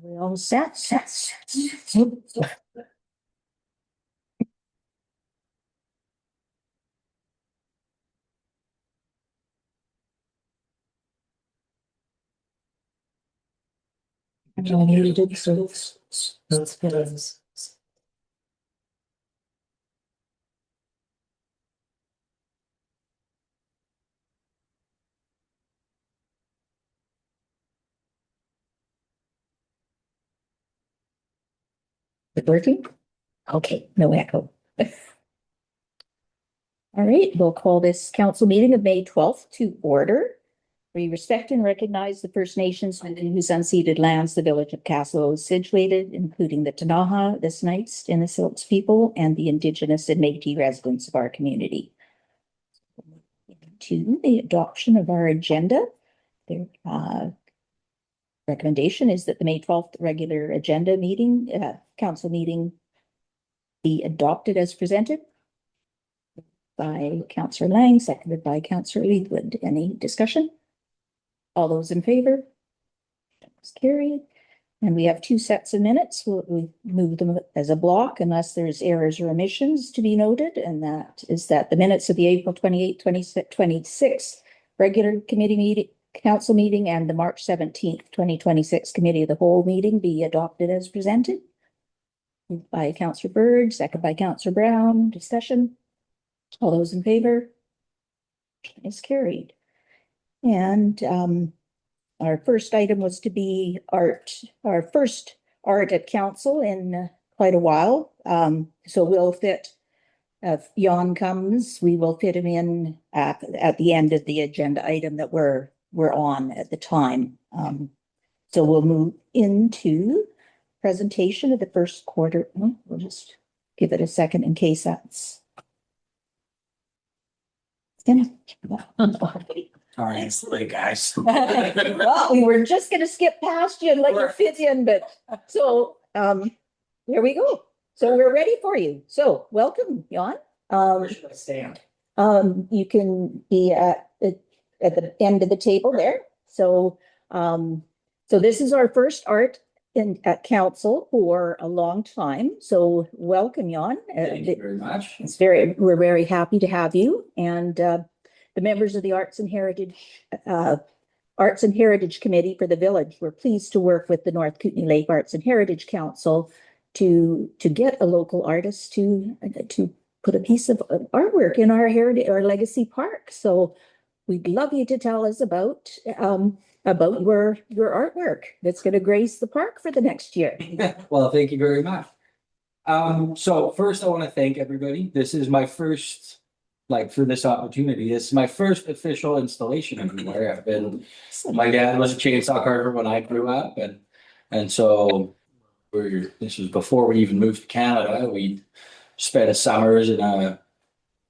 We all set. It working? Okay, no echo. All right, we'll call this council meeting of May 12th to order. We respect and recognize the First Nations within whose unceded lands the village of Kaslo is situated, including the Tanaha, the Snipes, and the Silts people, and the Indigenous and Métis residents of our community. To the adoption of our agenda, the recommendation is that the May 12th regular agenda meeting, council meeting, be adopted as presented by Councillor Lang, seconded by Councillor Leithwood. Any discussion? All those in favor? That's carried. And we have two sets of minutes. We'll move them as a block unless there's errors or omissions to be noted. And that is that the minutes of the April 28, 2026 regular committee meeting, council meeting, and the March 17th, 2026 committee of the whole meeting be adopted as presented. Moved by Councillor Bird, second by Councillor Brown. Discussion. All those in favor? Is carried. And our first item was to be our first art at council in quite a while. So we'll fit, if Jan comes, we will fit him in at the end of the agenda item that we're on at the time. So we'll move into presentation of the first quarter. We'll just give it a second in case that's All right, silly guys. Well, we were just gonna skip past you and let you fit in, but so here we go. So we're ready for you. So welcome, Jan. Where should I stand? You can be at the end of the table there. So so this is our first art at council for a long time. So welcome, Jan. Thank you very much. We're very happy to have you, and the members of the Arts and Heritage Committee for the village were pleased to work with the North Kootenay Lake Arts and Heritage Council to get a local artist to put a piece of artwork in our legacy park. So we'd love you to tell us about your artwork that's going to grace the park for the next year. Well, thank you very much. So first I want to thank everybody. This is my first, for this opportunity. This is my first official installation anywhere. My dad was a chainsaw carver when I grew up, and so this was before we even moved to Canada. We spent summers in a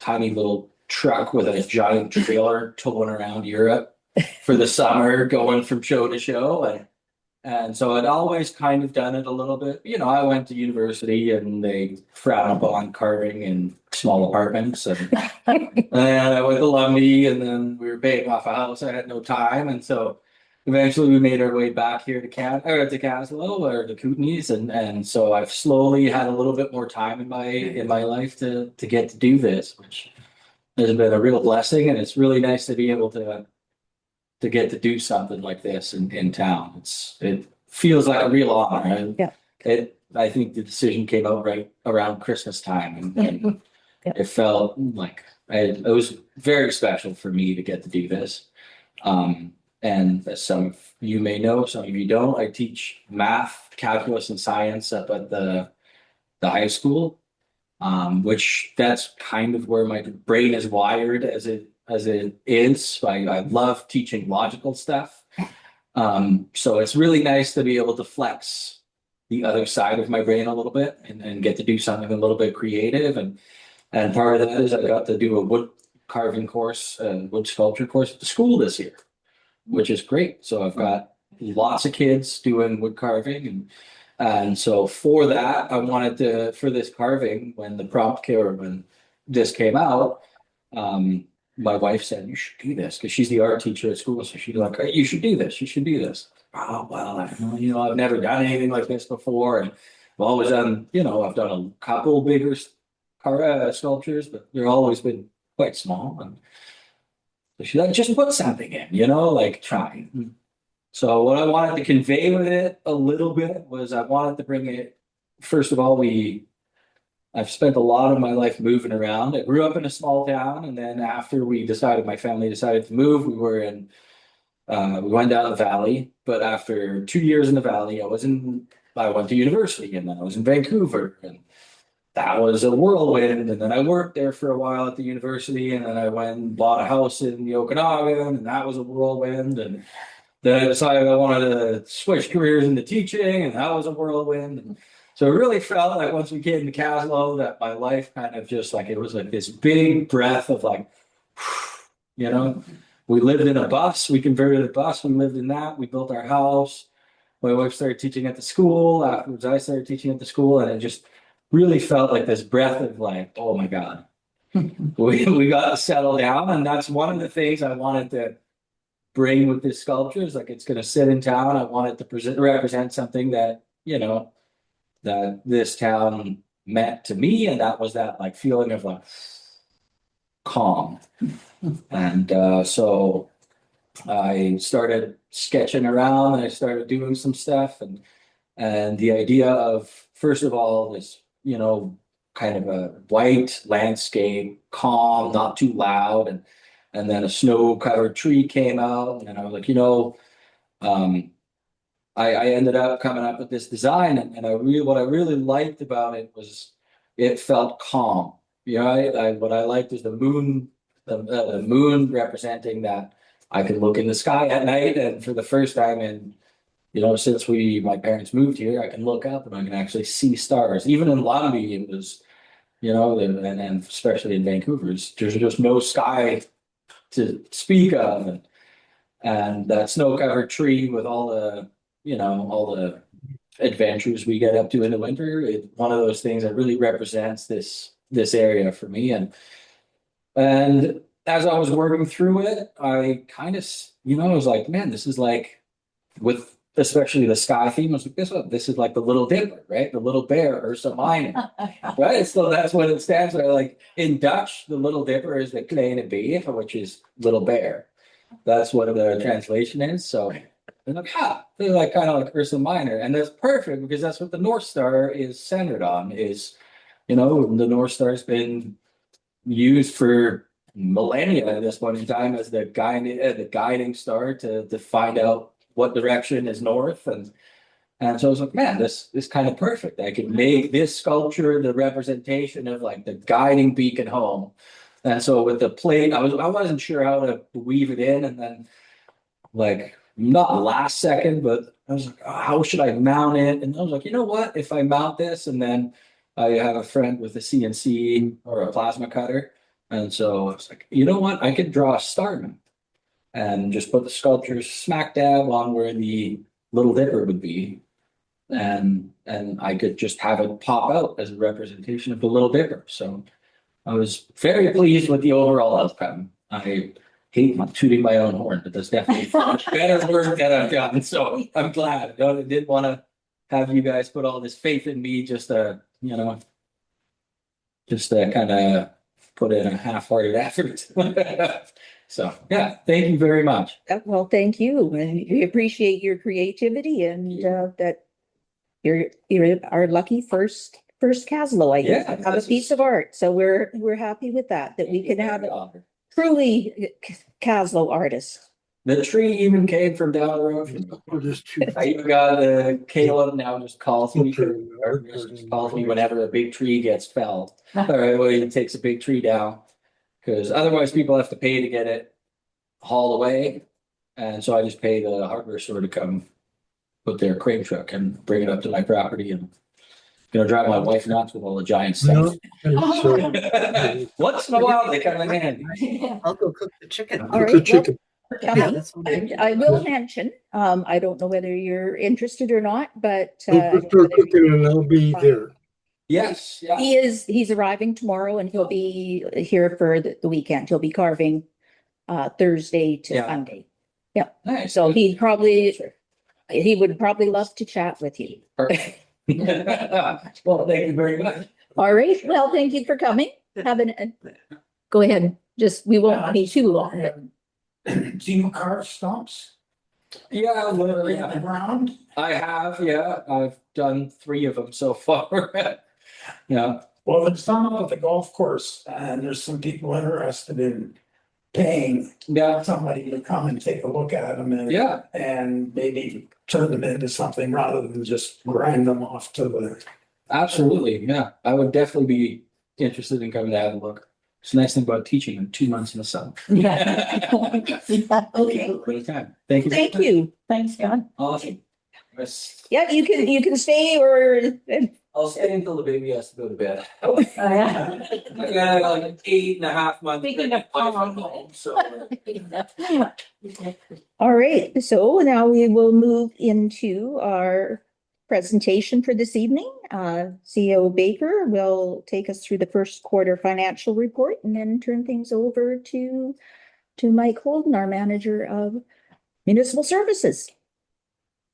tiny little truck with a giant trailer towing around Europe for the summer, going from show to show. And so I'd always kind of done it a little bit. You know, I went to university and they frown upon carving in small apartments. And I went to Lumley, and then we were paying off a house. I had no time. And so eventually we made our way back here to Kaslo or the Kootenays. And so I've slowly had a little bit more time in my life to get to do this, which has been a real blessing. And it's really nice to be able to get to do something like this in town. It feels like a real honor. I think the decision came out right around Christmas time, and it felt like it was very special for me to get to do this. And as some of you may know, some of you don't, I teach math, calculus, and science up at the high school, which that's kind of where my brain is wired as it is. I love teaching logical stuff. So it's really nice to be able to flex the other side of my brain a little bit and get to do something a little bit creative. And part of that is I got to do a wood carving course, wood sculpture course at the school this year, which is great. So I've got lots of kids doing wood carving, and so for that, I wanted to, for this carving, when the prompt came, or when this came out, my wife said, you should do this, because she's the art teacher at school. So she's like, hey, you should do this. You should do this. Oh, well, I've never done anything like this before. And I've always done, I've done a couple bigger sculptures, but they've always been quite small. And so she's like, just put something in, like try. So what I wanted to convey with it a little bit was I wanted to bring it, first of all, I've spent a lot of my life moving around. I grew up in a small town, and then after my family decided to move, we went down the valley. But after 2 years in the valley, I went to university, and then I was in Vancouver, and that was a whirlwind. And then I worked there for a while at the university, and then I went and bought a house in the Okanagan, and that was a whirlwind. And then I decided I wanted to switch careers into teaching, and that was a whirlwind. And so it really felt like once we came to Kaslo that my life kind of just like, it was like this big breath of like, we lived in a bus, we converted a bus, we lived in that, we built our house. My wife started teaching at the school. Afterwards, I started teaching at the school, and it just really felt like this breath of like, oh my God, we got to settle down. And that's one of the things I wanted to bring with this sculpture is like, it's going to sit in town. I wanted to represent something that, that this town meant to me. And that was that like feeling of like calm. And so I started sketching around, and I started doing some stuff. And the idea of, first of all, this, kind of a white landscape, calm, not too loud. And then a snow-covered tree came out, and I was like, I ended up coming up with this design, and what I really liked about it was it felt calm. What I liked is the moon, the moon representing that I could look in the sky at night, and for the first time in, since my parents moved here, I can look up and I can actually see stars. Even in London, it was, and especially in Vancouver, there's just no sky to speak of, and that snow-covered tree with all the adventures we get up to in the winter. It's one of those things that really represents this area for me. And as I was working through it, I kind of, I was like, man, this is like, with especially the sky theme, I was like, this is like the Little Dipper, right? The little bear, Ursa Minor, right? So that's what it stands for. Like in Dutch, the Little Dipper is the kleine beer, which is little bear. That's what the translation is. So they're like, they're like kind of like Ursa Minor, and that's perfect because that's what the North Star is centered on. Is the North Star has been used for millennia at this point in time as the guiding star to find out what direction is north. And so I was like, man, this is kind of perfect. I could make this sculpture the representation of like the guiding beacon home. And so with the plate, I wasn't sure how to weave it in, and then like not last second, but I was like, oh, how should I mount it? And I was like, you know what? If I mount this, and then I have a friend with a CNC or a plasma cutter, and so I was like, you know what? I could draw a star mount and just put the sculpture smack dab on where the Little Dipper would be, and I could just have it pop out as a representation of the Little Dipper. So I was very pleased with the overall outcome. I hate tooting my own horn, but that's definitely better work that I've done. So I'm glad. I didn't want to have you guys put all this faith in me just to kind of put in a half-hearted effort. So yeah, thank you very much. Well, thank you, and we appreciate your creativity and that you're our lucky first Kaslo, I guess, Yeah, have a piece of art. So we're happy with that we can have a truly Kaslo artist. The tree even came from down the road from me. I even got Caleb now just calls me, whenever a big tree gets felled. All right, well, he takes a big tree down, because otherwise people have to pay to get it hauled away. And so I just pay the hardware store to come put their crane truck and bring it up to my property, and drive my wife nuts with all the giant stuff. Once in a while they come in handy. I'll go cook the chicken. All right, chicken. I will mention, I don't know whether you're interested or not, but I'll start cooking and I'll be there. Yes, yeah. He's arriving tomorrow and he'll be here for the weekend. He'll be carving Thursday to Yeah. Sunday. Nice. So he would probably love to chat with you. Perfect. Well, thank you very much. All right. Well, thank you for coming. Go ahead. We won't be too long. Seen car stumps Yeah, in the yeah. ground? I have, yeah, I've done 3 of them so far. Yeah, Well, there's some at the golf course and there's some people interested in paying yeah, somebody to come and take a look at them yeah, and maybe turn them into something rather than just grind them off to the. absolutely, yeah. I would definitely be interested in coming to have a look. It's a nice thing about teaching in 2 months in the summer. Okay. Great time. Thank you. Thank you. Thanks, John. Awesome. Yeah, you can stay or. I'll stay until the baby has to go to bed. Yeah. I got like 8.5 months. Speaking of pregnant, mom. so. All right, so now we will move into our presentation for this evening. CEO Baker will take us through the first quarter financial report and then turn things over to Mike Holden, our manager of municipal services.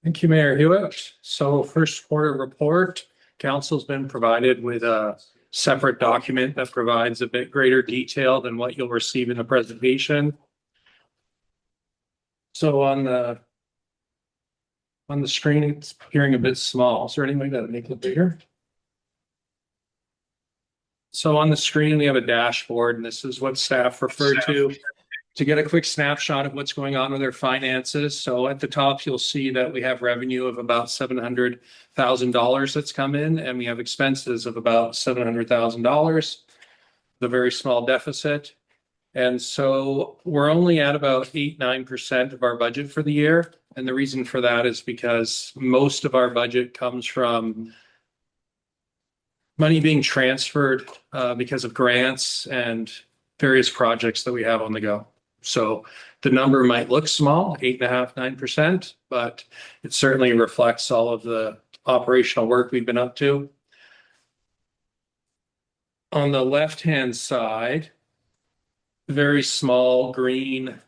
Thank you, Mayor Hewitt. So first quarter report, council's been provided with a separate document that provides a bit greater detail than what you'll receive in the presentation. So on the screen, it's appearing a bit small. Is there any way to make it bigger? So on the screen, we have a dashboard, and this is what staff referred to get a quick snapshot of what's going on with their finances. So at the top, you'll see that we have revenue of about $700,000 that's come in, and we have expenses of about $700,000, the very small deficit. And so we're only at about 8-9% of our budget for the year. And the reason for that is because most of our budget comes from money being transferred because of grants and various projects that we have on the go. So the number might look small, 8.5-9%, but it certainly reflects all of the operational work we've been up to. On the left-hand side, very small green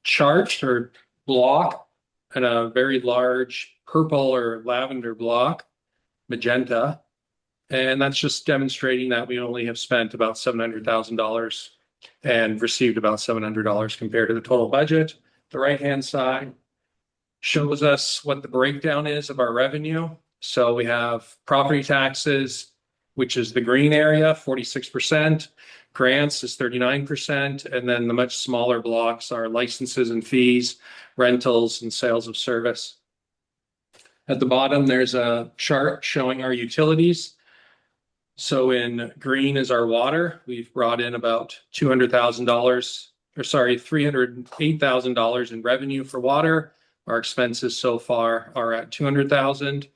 chart or block and a very large purple or lavender block, magenta. And that's just demonstrating that we only have spent about $700,000 and received about $700 compared to the total budget. The right-hand side shows us what the breakdown is of our revenue. So we have property taxes, which is the green area, 46%. Grants is 39%. And then the much smaller blocks are licenses and fees, rentals, and sales of service. At the bottom, there's a chart showing our utilities. So in green is our water. We've brought in about $308,000 in revenue for water. Our expenses so far are at $200,000.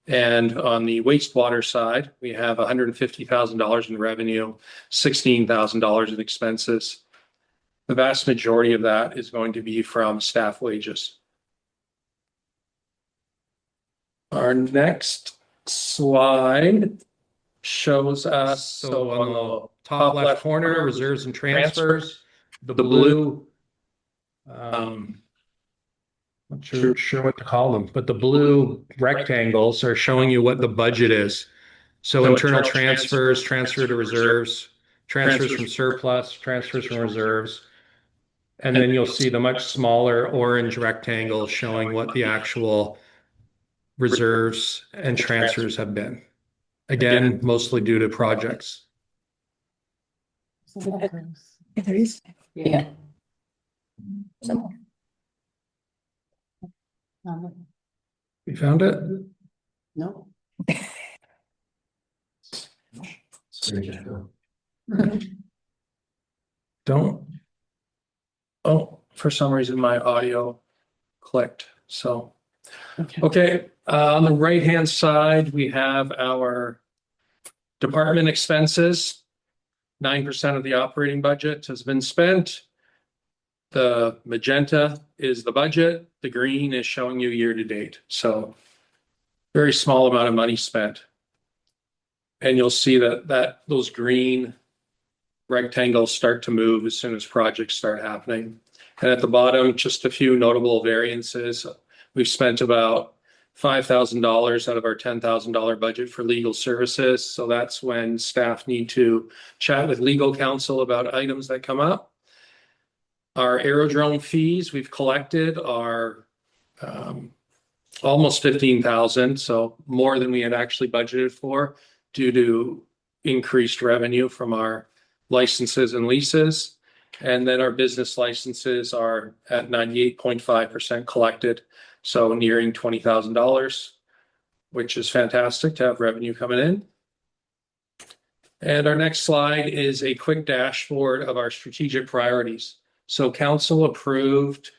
And on the wastewater side, we have $150,000 in revenue, $16,000 in expenses. The vast majority of that is going to be from staff wages. Our next slide shows us, so on the top left corner, reserves and transfers, the blue, not sure what to call them, but the blue rectangles are showing you what the budget is. So internal transfers, transfer to reserves, transfers from surplus, transfers from reserves. And then you'll see the much smaller orange rectangle showing what the actual reserves and transfers have been. Again, mostly due to projects. There is. Yeah. So, You found it? No. Don't. Oh, for some reason my audio clicked. So, okay. On the right-hand side, we have our department expenses. 9% of the operating budget has been spent. The magenta is the budget. The green is showing you year to date. So very small amount of money spent. And you'll see that those green rectangles start to move as soon as projects start happening. And at the bottom, just a few notable variances. We've spent about $5,000 out of our $10,000 budget for legal services. So that's when staff need to chat with legal counsel about items that come up. Our aerodrome fees we've collected are almost 15,000, so more than we had actually budgeted for due to increased revenue from our licenses and leases. And then our business licenses are at 98.5% collected, so nearing $20,000, which is fantastic to have revenue coming in. And our next slide is a quick dashboard of our strategic priorities. So council approved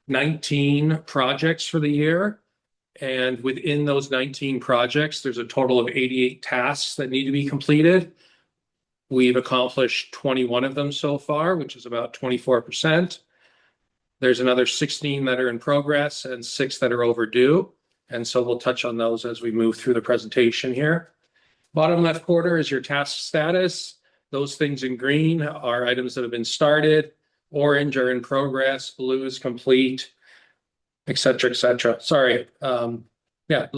19 projects for the year. And within those 19 projects, there's a total of 88 tasks that need to be completed. We've accomplished 21 of them so far, which is about 24%. There's another 16 that are in progress and 6 that are overdue. And so we'll touch on those as we move through the presentation here. Bottom left quarter is your task status. Those things in green are items that have been started. Orange are in progress. Blue is complete, et cetera, et cetera. Sorry. Blue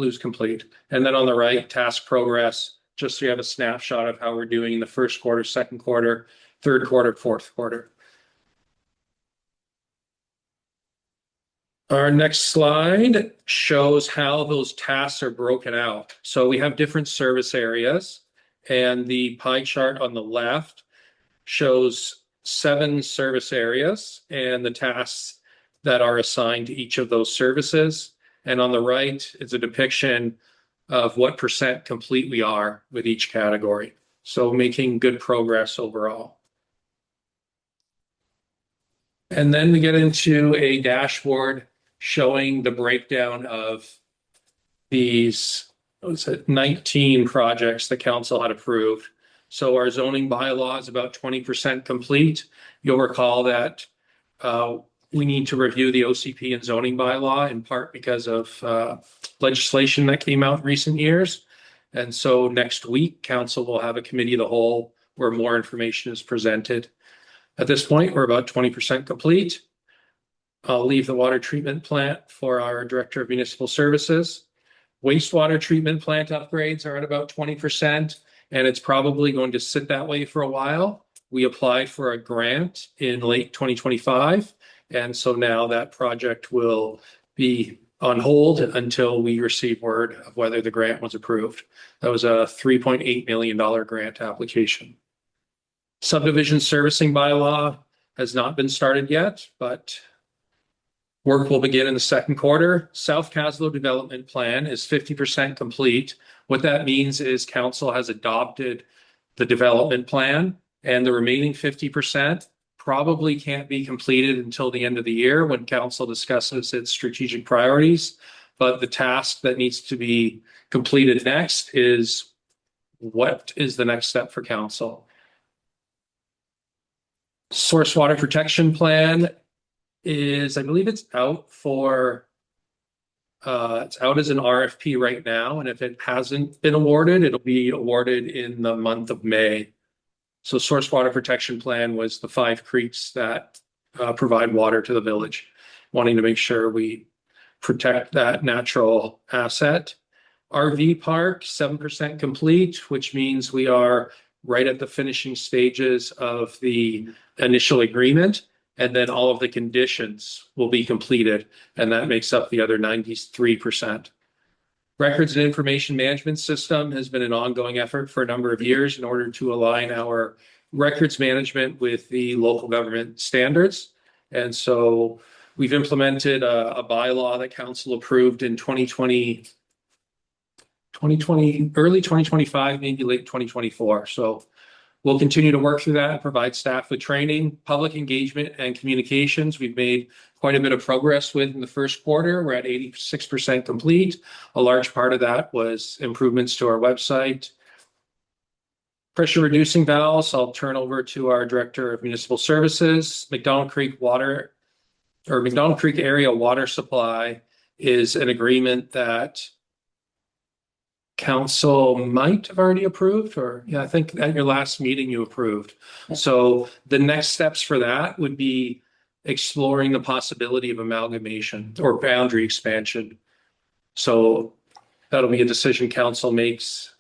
is complete. And then on the right, task progress, just so you have a snapshot of how we're doing in the first quarter, second quarter, third quarter, fourth quarter. Our next slide shows how those tasks are broken out. So we have different service areas, and the pie chart on the left shows 7 service areas and the tasks that are assigned to each of those services. And on the right is a depiction of what % complete we are with each category. So making good progress overall. And then we get into a dashboard showing the breakdown of these 19 projects the council had approved. So our zoning bylaw is about 20% complete. You'll recall that we need to review the OCP and zoning bylaw in part because of legislation that came out in recent years. And so next week, council will have a committee of the whole where more information is presented. At this point, we're about 20% complete. I'll leave the water treatment plant for our Director of Municipal Services. Wastewater treatment plant upgrades are at about 20%, and it's probably going to sit that way for a while. We applied for a grant in late 2025, and so now that project will be on hold until we receive word of whether the grant was approved. That was a $3.8 million grant application. Subdivision servicing bylaw has not been started yet, but work will begin in the second quarter. South Kaslo development plan is 50% complete. What that means is council has adopted the development plan, and the remaining 50% probably can't be completed until the end of the year when council discusses its strategic priorities. But the task that needs to be completed next is what is the next step for council? Source water protection plan is, I believe it's out for, it's out as an RFP right now. And if it hasn't been awarded, it'll be awarded in the month of May. So source water protection plan was the 5 creeks that provide water to the village, wanting to make sure we protect that natural asset. RV park, 7% complete, which means we are right at the finishing stages of the initial agreement. And then all of the conditions will be completed, and that makes up the other 93%. Records and information management system has been an ongoing effort for a number of years in order to align our records management with the local government standards. And so we've implemented a bylaw that council approved in 2020, early 2025, maybe late 2024. So we'll continue to work through that and provide staff with training, public engagement, and communications. We've made quite a bit of progress with in the first quarter. We're at 86% complete. A large part of that was improvements to our website. Pressure reducing valves, I'll turn over to our Director of Municipal Services. McDonald Creek Area Water Supply is an agreement that council might have already approved, or yeah, I think at your last meeting you approved. So the next steps for that would be exploring the possibility of amalgamation or boundary expansion. So that'll be a decision council makes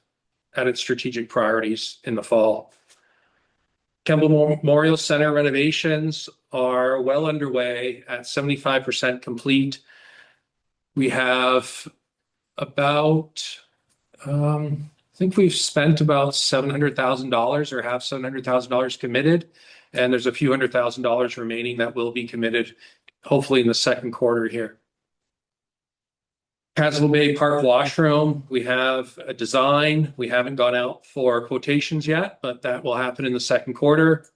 at its strategic priorities in the fall. Kemble Memorial Center renovations are well underway at 75% complete. We have about, I think we've spent about $700,000 or have $700,000 committed. And there's a few $100,000 remaining that will be committed, hopefully in the second quarter here. Kaslo Bay Park washroom, we have a design. We haven't gone out for quotations yet, but that will happen in the second quarter.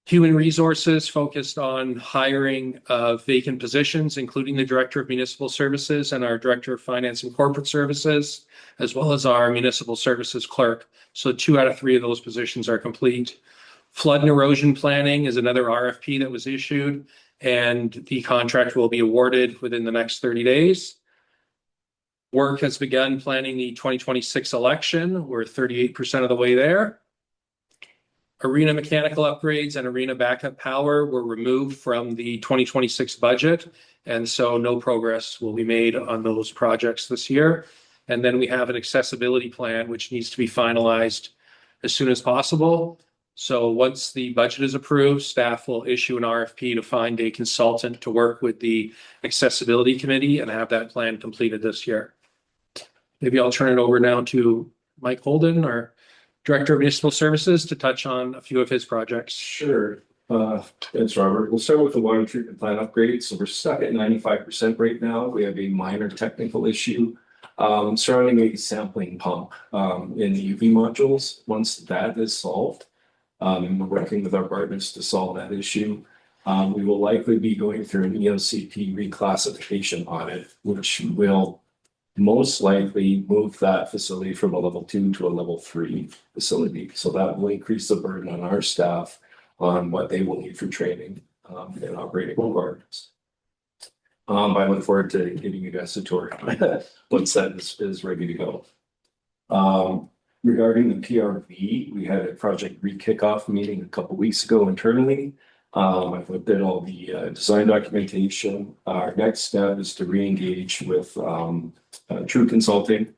Human resources focused on hiring vacant positions, including the Director of Municipal Services and our Director of Finance and Corporate Services, as well as our Municipal Services Clerk. So 2 out of 3 of those positions are complete. Flood and erosion planning is another RFP that was issued, and the contract will be awarded within the next 30 days. Work has begun planning the 2026 election. We're 38% of the way there. Arena mechanical upgrades and arena backup power were removed from the 2026 budget, and so no progress will be made on those projects this year. And then we have an accessibility plan, which needs to be finalized as soon as possible. So once the budget is approved, staff will issue an RFP to find a consultant to work with the accessibility committee and have that plan completed this year. Maybe I'll turn it over now to Mike Holden, our Director of Municipal Services, to touch on a few of his projects. Sure. Thanks, Robert. We'll start with the water treatment plant upgrade. So we're stuck at 95% right now. We have a minor technical issue surrounding a sampling pump in the UV modules. Once that is solved, and we're working with our partners to solve that issue, we will likely be going through an EOCP reclassification audit, which will most likely move that facility from a level 2 to a level 3 facility. So that will increase the burden on our staff on what they will need for training and operating requirements. I look forward to giving you guys a tour once that is ready to go. Regarding the PRV, we had a project re-kickoff meeting a couple weeks ago internally. I've looked at all the design documentation. Our next step is to re-engage with True Consulting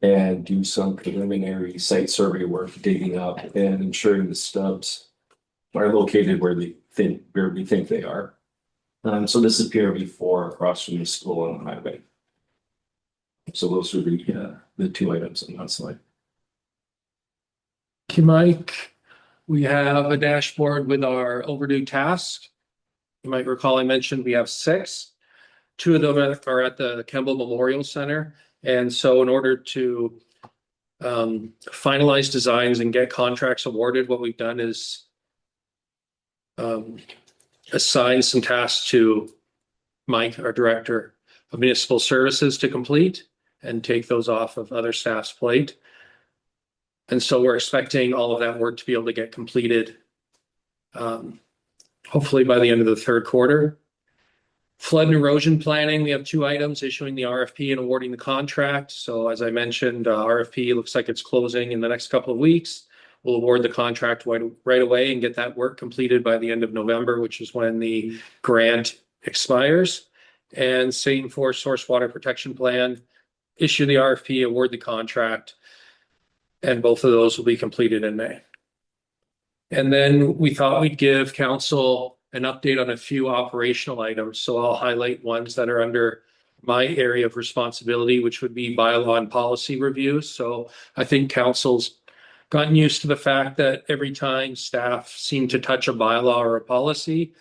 and do some preliminary site survey work, digging up and ensuring the stubs are located where we think they are. So this is PRV4 across from the school on the highway. So those are the 2 items on that slide. Thank you, Mike. We have a dashboard with our overdue tasks. You might recall I mentioned we have 6. 2 of them are at the Kemble Memorial Center. And so in order to finalize designs and get contracts awarded, what we've done is assign some tasks to Mike, our Director of Municipal Services, to complete and take those off of other staff's plate. And so we're expecting all of that work to be able to get completed, hopefully by the end of the third quarter. Flood and erosion planning, we have 2 items: issuing the RFP and awarding the contract. So as I mentioned, RFP looks like it's closing in the next couple of weeks. We'll award the contract right away and get that work completed by the end of November, which is when the grant expires. And same for source water protection plan, issue the RFP, award the contract. And both of those will be completed in May. And then we thought we'd give council an update on a few operational items. So I'll highlight ones that are under my area of responsibility, which would be bylaw and policy reviews. So I think council's gotten used to the fact that every time staff seem to touch a bylaw or a policy,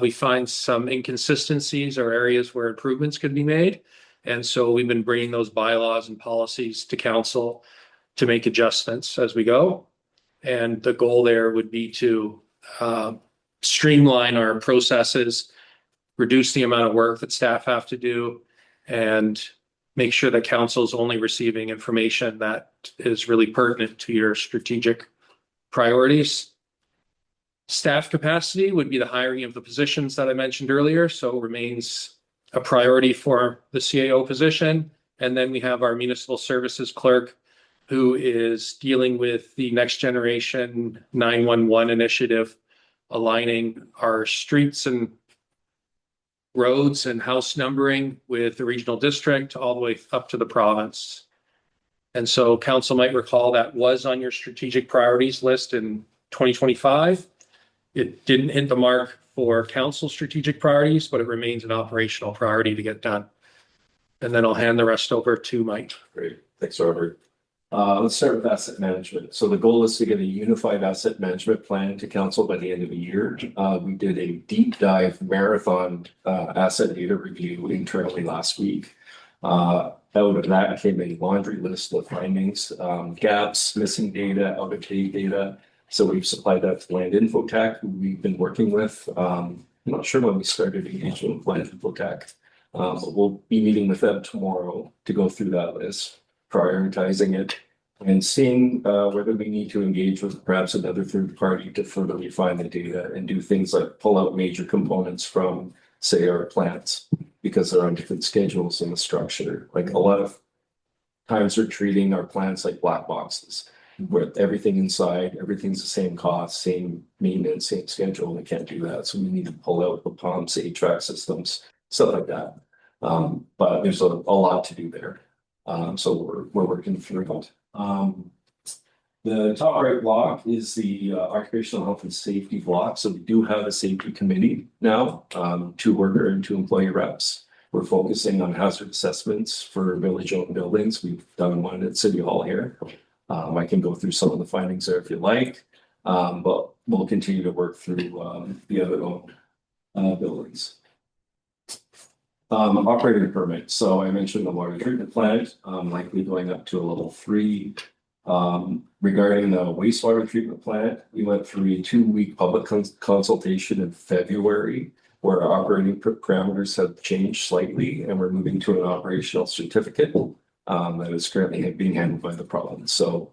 we find some inconsistencies or areas where improvements could be made. And so we've been bringing those bylaws and policies to council to make adjustments as we go. And the goal there would be to streamline our processes, reduce the amount of work that staff have to do, and make sure that council is only receiving information that is really pertinent to your strategic priorities. Staff capacity would be the hiring of the positions that I mentioned earlier. So it remains a priority for the CAO position And then we have our municipal services clerk, who is dealing with the next generation 911 initiative, aligning our streets and roads and house numbering with the regional district all the way up to the province. And so council might recall that was on your strategic priorities list in 2025. It didn't hit the mark for council strategic priorities, but it remains an operational priority to get done. And then I'll hand the rest over to Mike. Great, thanks, Robert. Let's start with asset management. So the goal is to get a unified asset management plan to council by the end of the year. We did a deep dive marathon asset data review internally last week. Out of that came a laundry list of findings, gaps, missing data, out of date data. So we've supplied that to Land Infotech, who we've been working with. I'm not sure when we started engagement with Land Infotech, but we'll be meeting with them tomorrow to go through that list, prioritizing it, and seeing whether we need to engage with perhaps another third party to further refine the data and do things like pull out major components from, say, our plants, because they're on different schedules in the structure. Like a lot of times we're treating our plants like black boxes, where everything inside, everything's the same cost, same maintenance, same schedule. We can't do that. So we need to pull out the pumps, HVAC systems, stuff like that. But there's a lot to do there. So we're working through it. The top right block is the occupational health and safety block. So we do have a safety committee now, 2 worker and 2 employee reps. We're focusing on hazard assessments for village-owned buildings. We've done one at City Hall here. I can go through some of the findings there if you like, but we'll continue to work through the other owned buildings. Operating permit. So I mentioned the water treatment plant, likely going up to a level 3. Regarding the wastewater treatment plant, we went through a 2-week public consultation in February, where our operating parameters have changed slightly, and we're moving to an operational certificate that is currently being handled by the province. So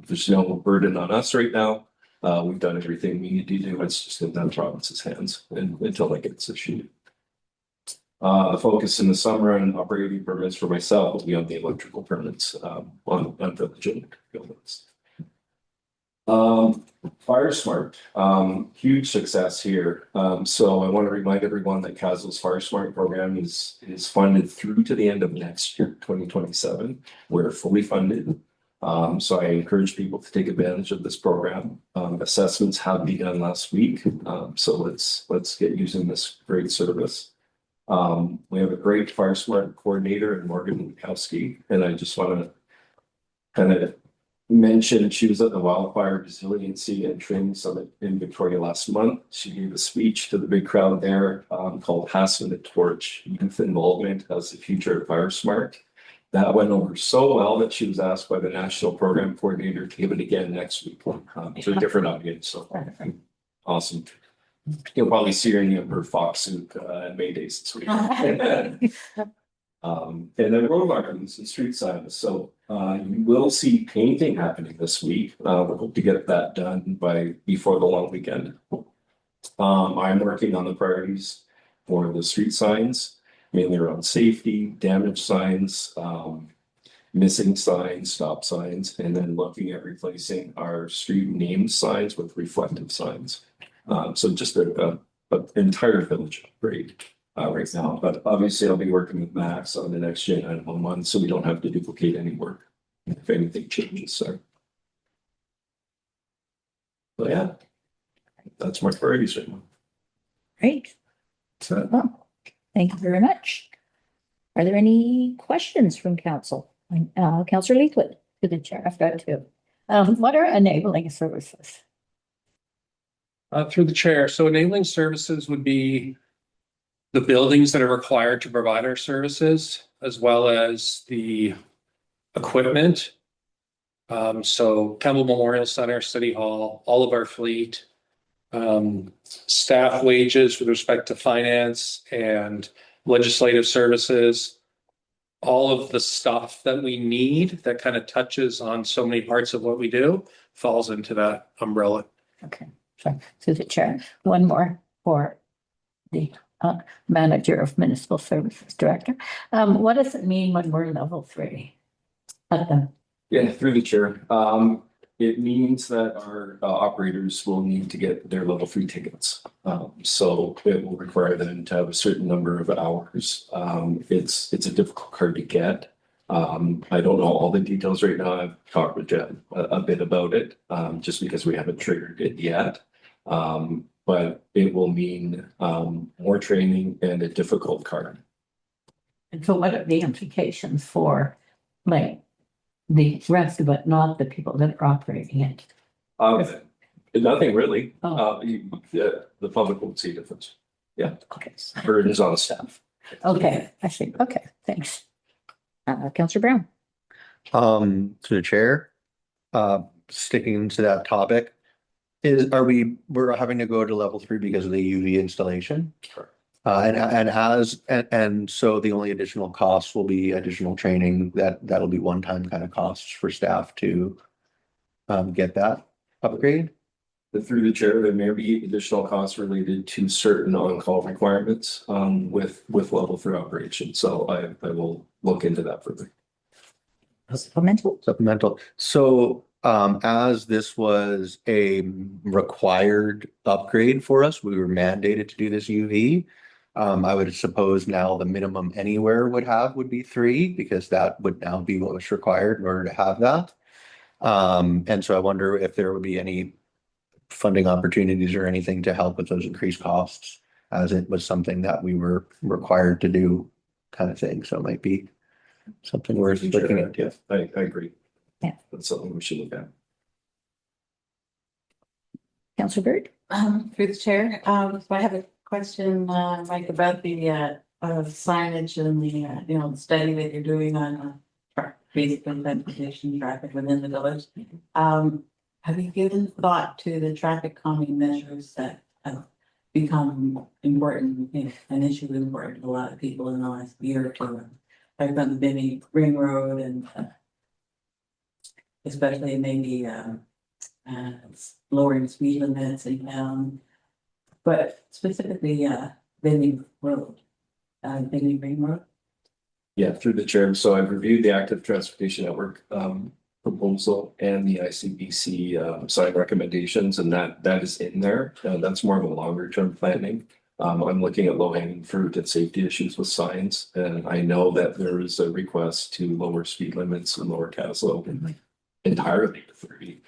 there's no burden on us right now. We've done everything we need to do. It's just in the province's hands until that gets issued. The focus in the summer on operating permits for myself will be on the electrical permits on village buildings. Fire Smart, huge success here. So I want to remind everyone that Kaslo's Fire Smart program is funded through to the end of next year, 2027. We're fully funded. So I encourage people to take advantage of this program. Assessments have begun last week. So let's get using this great service. We have a great Fire Smart coordinator in Morgan Lukowski, and I just want to kind of mention she was at the Wildfire Resiliency and Training Summit in Victoria last month. She gave a speech to the big crowd there called Passing the Torch, Youth Involvement as the Future of Fire Smart. That went over so well that she was asked by the National Program Coordinator to give it again next week to a different audience. So awesome. You'll probably see her in her fox suit at May Days this week. And then road markings and street signs. So you will see painting happening this week. We hope to get that done before the long weekend. I'm working on the priorities for the street signs, mainly around safety, damage signs, missing signs, stop signs, and then looking at replacing our street name signs with reflective signs. So just an entire village upgrade right now. But obviously I'll be working with Max on the next gen 911, so we don't have to duplicate any work if anything changes. So yeah, that's my priorities right now. Great. Well, thank you very much. Are there any questions from council? Councillor Leithwood. To the chair, I've got 2. What are enabling services? Through the chair. So enabling services would be the buildings that are required to provide our services, as well as the equipment. So Campbell Memorial Center, City Hall, all of our fleet, staff wages with respect to finance and legislative services, all of the stuff that we need that kind of touches on so many parts of what we do falls into that umbrella. Okay, sorry, to the chair. One more for the manager of municipal services director. What does it mean when we're level 3? At the Yeah, through the chair. It means that our operators will need to get their level 3 tickets. So it will require them to have a certain number of hours. It's a difficult card to get. I don't know all the details right now. I've talked with Jen a bit about it, just because we haven't triggered it yet. But it will mean more training and a difficult card. And so what are the implications for like the rest of it, not the people that are operating it? Nothing really. Oh. The public won't see a difference. Okay. Burdens on the staff. Okay, I see. Okay, thanks. Councillor Brown. To the chair, sticking to that topic, we're having to go to level 3 because of the UV installation? Correct. And so the only additional costs will be additional training that'll be one-time kind of costs for staff to get that upgrade. Through the chair, there may be additional costs related to certain on-call requirements with level 3 operation. So I will look into that further. Supplemental. So as this was a required upgrade for us, we were mandated to do this UV. I would suppose now the minimum anywhere would be 3, because that would now be what was required in order to have that. And so I wonder if there would be any funding opportunities or anything to help with those increased costs, as it was something that we were required to do, kind of thing. So it might be something worth looking at. Yeah, I agree. Yeah. That's something we should look at. Councillor Bird. Through the chair, so I have a question, Mike, about the signage and the study that you're doing on basically transportation traffic within the village. Have you given thought to the traffic calming measures that have become important, an issue important to a lot of people in the last year or two? I've done the Binney Ring Road and especially maybe lowering speed limits in town. But specifically, Binney Road, Binney Ring Road. Yeah, through the chair. So I've reviewed the active transportation network proposal and the ICBC sign recommendations, and that is in there. That's more of a longer term planning. I'm looking at low hanging fruit and safety issues with signs, and I know that there is a request to lower speed limits and lower Kaslo entirely to 30.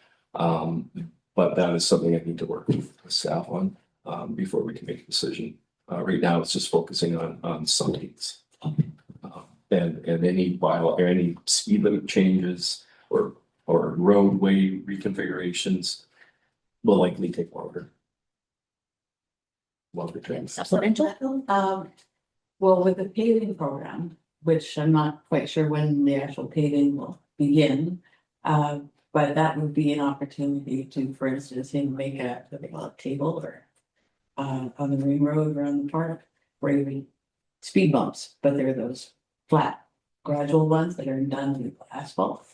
But that is something I need to work with staff on before we can make a decision. Right now, it's just focusing on signs. And any speed limit changes or roadway reconfigurations will likely take longer. Supplemental. Well, with the paving program, which I'm not quite sure when the actual paving will begin, but that would be an opportunity to, for instance, make a table or on the Ring Road or on the park where you would speed bumps, but they're those flat, gradual ones that are done with asphalt.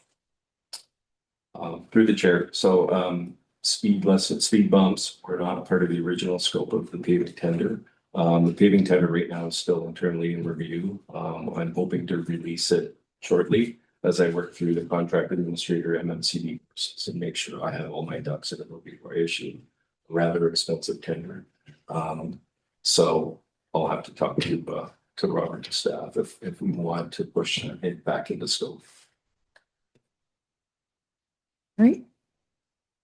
Through the chair. So speed bumps were not a part of the original scope of the paving tender. The paving tender right now is still internally in review. I'm hoping to release it shortly as I work through the contract administrator MMCD process and make sure I have all my ducks in a row before I issue a rather expensive tender. So I'll have to talk to Robert and staff if we want to push it back into scope. All right.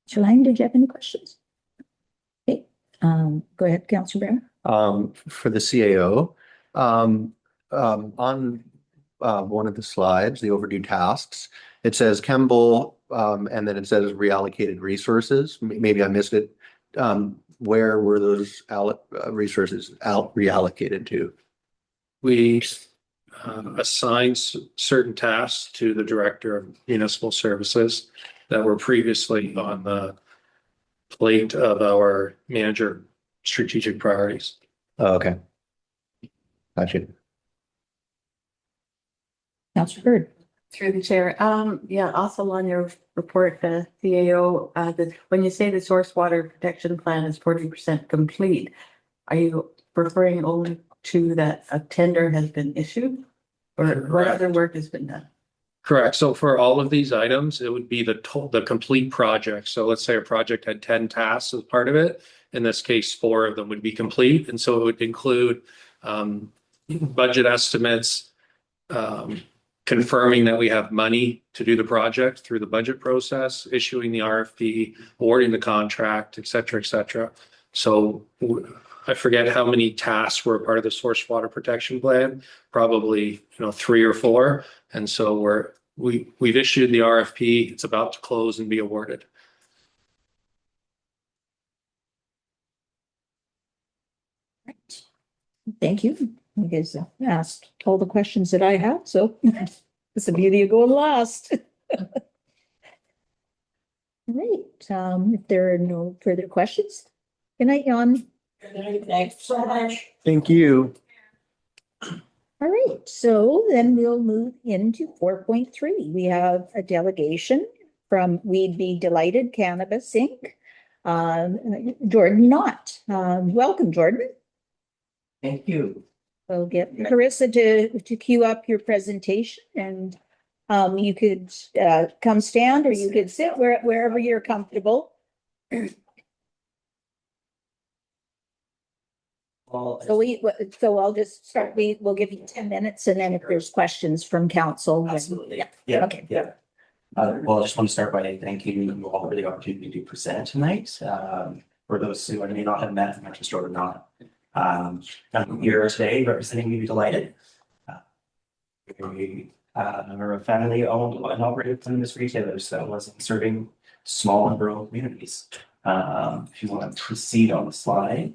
Shalane, did you have any questions? Okay, go ahead, Councillor Brown. For the CAO, on one of the slides, the overdue tasks, it says Kemble, and then it says reallocated resources. Maybe I missed it. Where were those resources reallocated to? We assigned certain tasks to the Director of Municipal Services that were previously on the plate of our manager strategic priorities. Oh, okay. Gotcha. Councillor Bird. Through the chair, yeah, also on your report, the CAO, when you say the source water protection plan is 40% complete, are you referring only to that a tender has been issued? Or what Correct. other work has been done? Correct. So for all of these items, it would be the complete project. So let's say a project had 10 tasks as part of it. In this case, 4 of them would be complete. And so it would include budget estimates, confirming that we have money to do the project through the budget process, issuing the RFP, awarding the contract, et cetera, et cetera. So I forget how many tasks were a part of the source water protection plan, probably, 3 or 4. And so we've issued the RFP. It's about to close and be awarded. Right. Thank you. You guys asked all the questions that I have, so it's the beauty of going last. Right, if there are no further questions. Good night, Jan. Thanks so much. Thank you. All right, so then we'll move into 4.3. We have a delegation from We'd Be Delighted Cannabis Inc. Jordan Knott. Welcome, Jordan. Thank you. We'll get Carissa to queue up your presentation, and you could come stand, or you could sit wherever you're comfortable. Well, So I'll just start. We'll give you 10 minutes, and then if there's questions from council. then- absolutely. Yeah. Okay. Yeah. Well, I just want to start by thanking you all for the opportunity to present tonight. For those who I may not have met, I'm just or not. I'm here today representing We'd Be Delighted. We are a family-owned and operated cannabis retailer that was serving small and rural communities. If you want to proceed on the slide.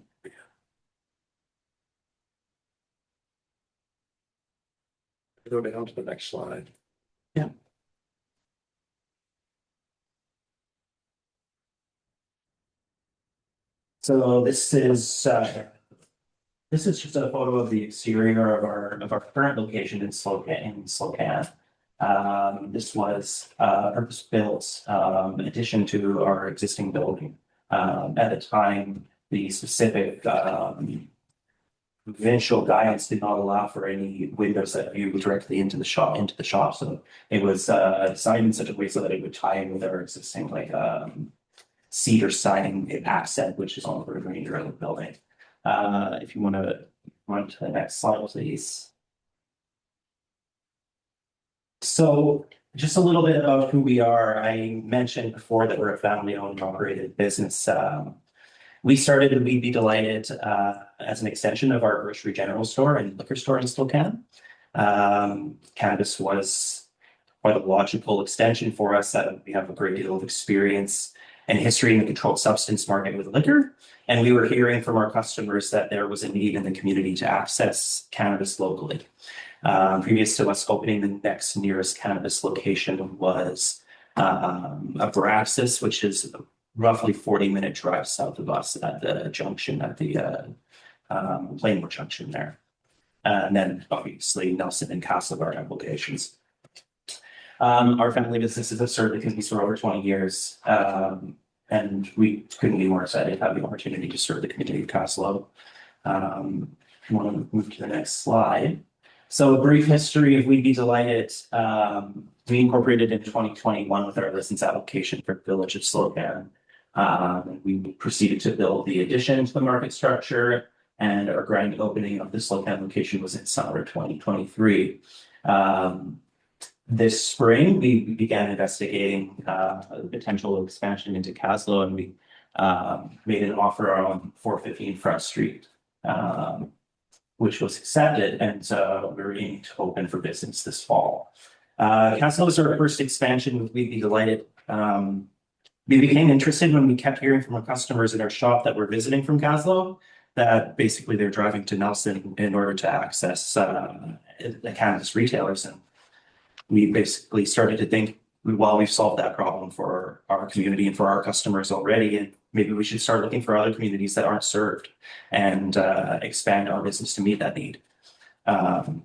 Go down to the next slide. So this is just a photo of the exterior of our current location in Slocan. This was purpose-built addition to our existing building. At the time, the specific provincial guidance did not allow for any windows that view directly into the shop. So it was designed in such a way so that it would tie in with our existing cedar siding accent, which is on the remainder of the building. If you want to run to the next slide, please. So just a little bit about who we are. I mentioned before that we're a family-owned and operated business. We started in We'd Be Delighted as an extension of our grocery general store and liquor store in Spokane. Cannabis was quite a logical extension for us. We have a great deal of experience and history in the controlled substance market with liquor. And we were hearing from our customers that there was a need in the community to access cannabis locally. Previous to us opening, the next nearest cannabis location was Abraxas, which is roughly 40-minute drive south of us at the junction at the Plainmore Junction there. And then obviously Nelson and Kaslo are our locations. Our family businesses have served the community for over 20 years. And we couldn't be more excited to have the opportunity to serve the community of Kaslo. I want to move to the next slide. So a brief history of We'd Be Delighted. We incorporated in 2021 with our license application for Village of Slocan. We proceeded to build the addition to the market structure, and our grand opening of the Slocan location was in summer 2023. This spring, we began investigating the potential expansion into Kaslo, and we made an offer on 415 Front Street, which was accepted, and we're aiming to open for business this fall. Kaslo was our first expansion. We'd Be Delighted. We became interested when we kept hearing from our customers in our shop that were visiting from Kaslo, that basically they're driving to Nelson in order to access the cannabis retailers. And we basically started to think, well, we've solved that problem for our community and for our customers already, and maybe we should start looking for other communities that aren't served and expand our business to meet that need. So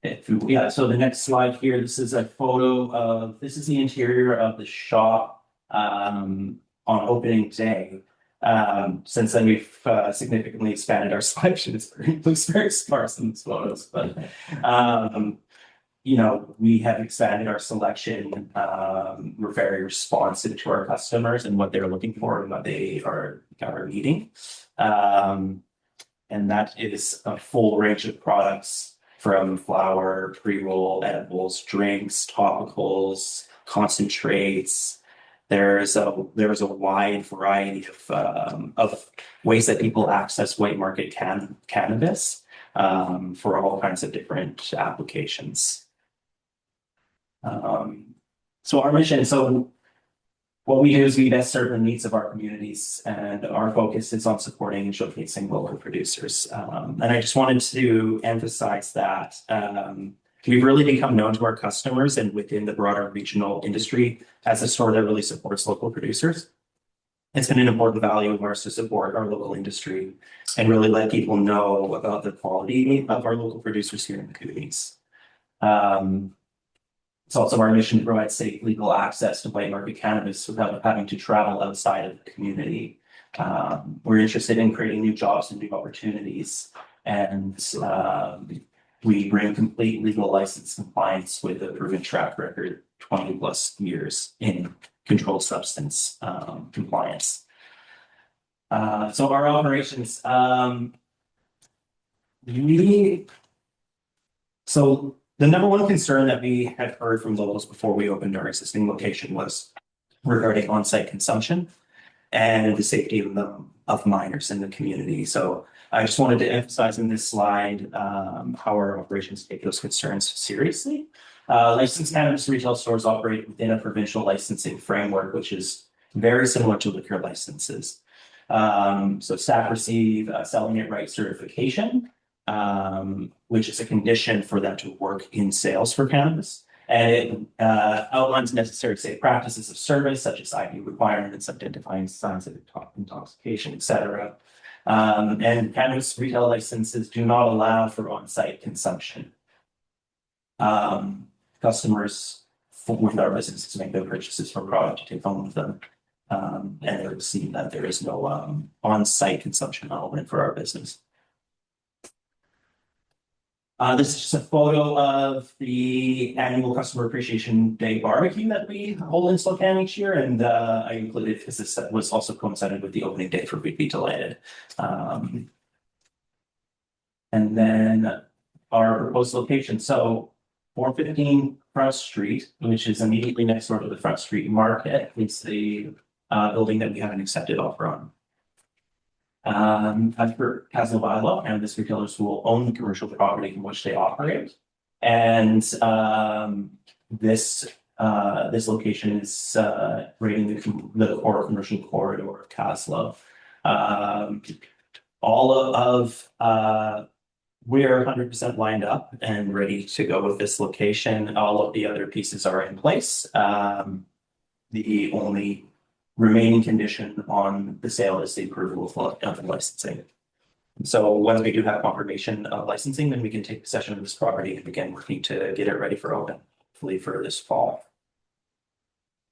the next slide here, this is a photo of, this is the interior of the shop on opening day. Since then, we've significantly expanded our selection. It looks very sparse in these photos, but you know, we have expanded our selection. We're very responsive to our customers and what they're looking for and what they are needing. And that is a full range of products from flour, pre-roll, edibles, drinks, topicals, concentrates. There's a wide variety of ways that people access white market cannabis for all kinds of different applications. So our mission, so what we do is we best serve the needs of our communities, and our focus is on supporting and showcasing local producers. And I just wanted to emphasize that we've really become known to our customers and within the broader regional industry as a store that really supports local producers. It's been an important value of ours to support our local industry and really let people know about the quality of our local producers here in the communities. It's also our mission to provide safe, legal access to white market cannabis without having to travel outside of the community. We're interested in creating new jobs and new opportunities, and we bring complete legal license compliance with a proven track record, 20 plus years in controlled substance compliance. So our operations, so the number one concern that we had heard from locals before we opened our existing location was regarding on-site consumption and the safety of minors in the community. So I just wanted to emphasize in this slide how our operations take those concerns seriously. Licensed cannabis retail stores operate within a provincial licensing framework, which is very similar to liquor licenses. So staff receive a selling it right certification, which is a condition for them to work in sales for cannabis. And it outlines necessary safe practices of service, such as ID requirements, identifying signs of intoxication, etc. And cannabis retail licenses do not allow for on-site consumption. Customers with our businesses make their purchases for product to take home with them. And it would seem that there is no on-site consumption element for our business. This is just a photo of the annual Customer Appreciation Day barbecue that we hold in Spokane each year, and I included because this was also coincided with the opening day for We'd Be Delighted. And then our proposed location. So 415 Front Street, which is immediately next door to the Front Street Market, is the building that we have an accepted offer on. As per Kaslo bylaw, cannabis retailers will own the commercial property from which they operate. And this location is right in the core commercial corridor of Kaslo. We're 100% lined up and ready to go with this location. All of the other pieces are in place. The only remaining condition on the sale is the approval of the licensing. So once we do have confirmation of licensing, then we can take possession of this property and begin working to get it ready for open, hopefully for this fall.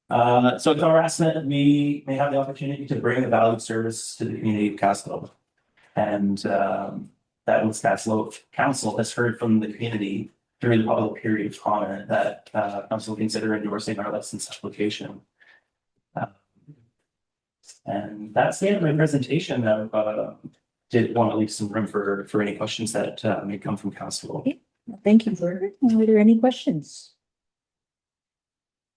So it's our estimate that we may have the opportunity to bring a valued service to the community of Kaslo. And that was Kaslo Council has heard from the community during the public period of comment that Council consider endorsing our license application. And that's the end of my presentation. I did want to leave some room for any questions that may come from Council. Okay. Thank you, Bernard. Are there any questions?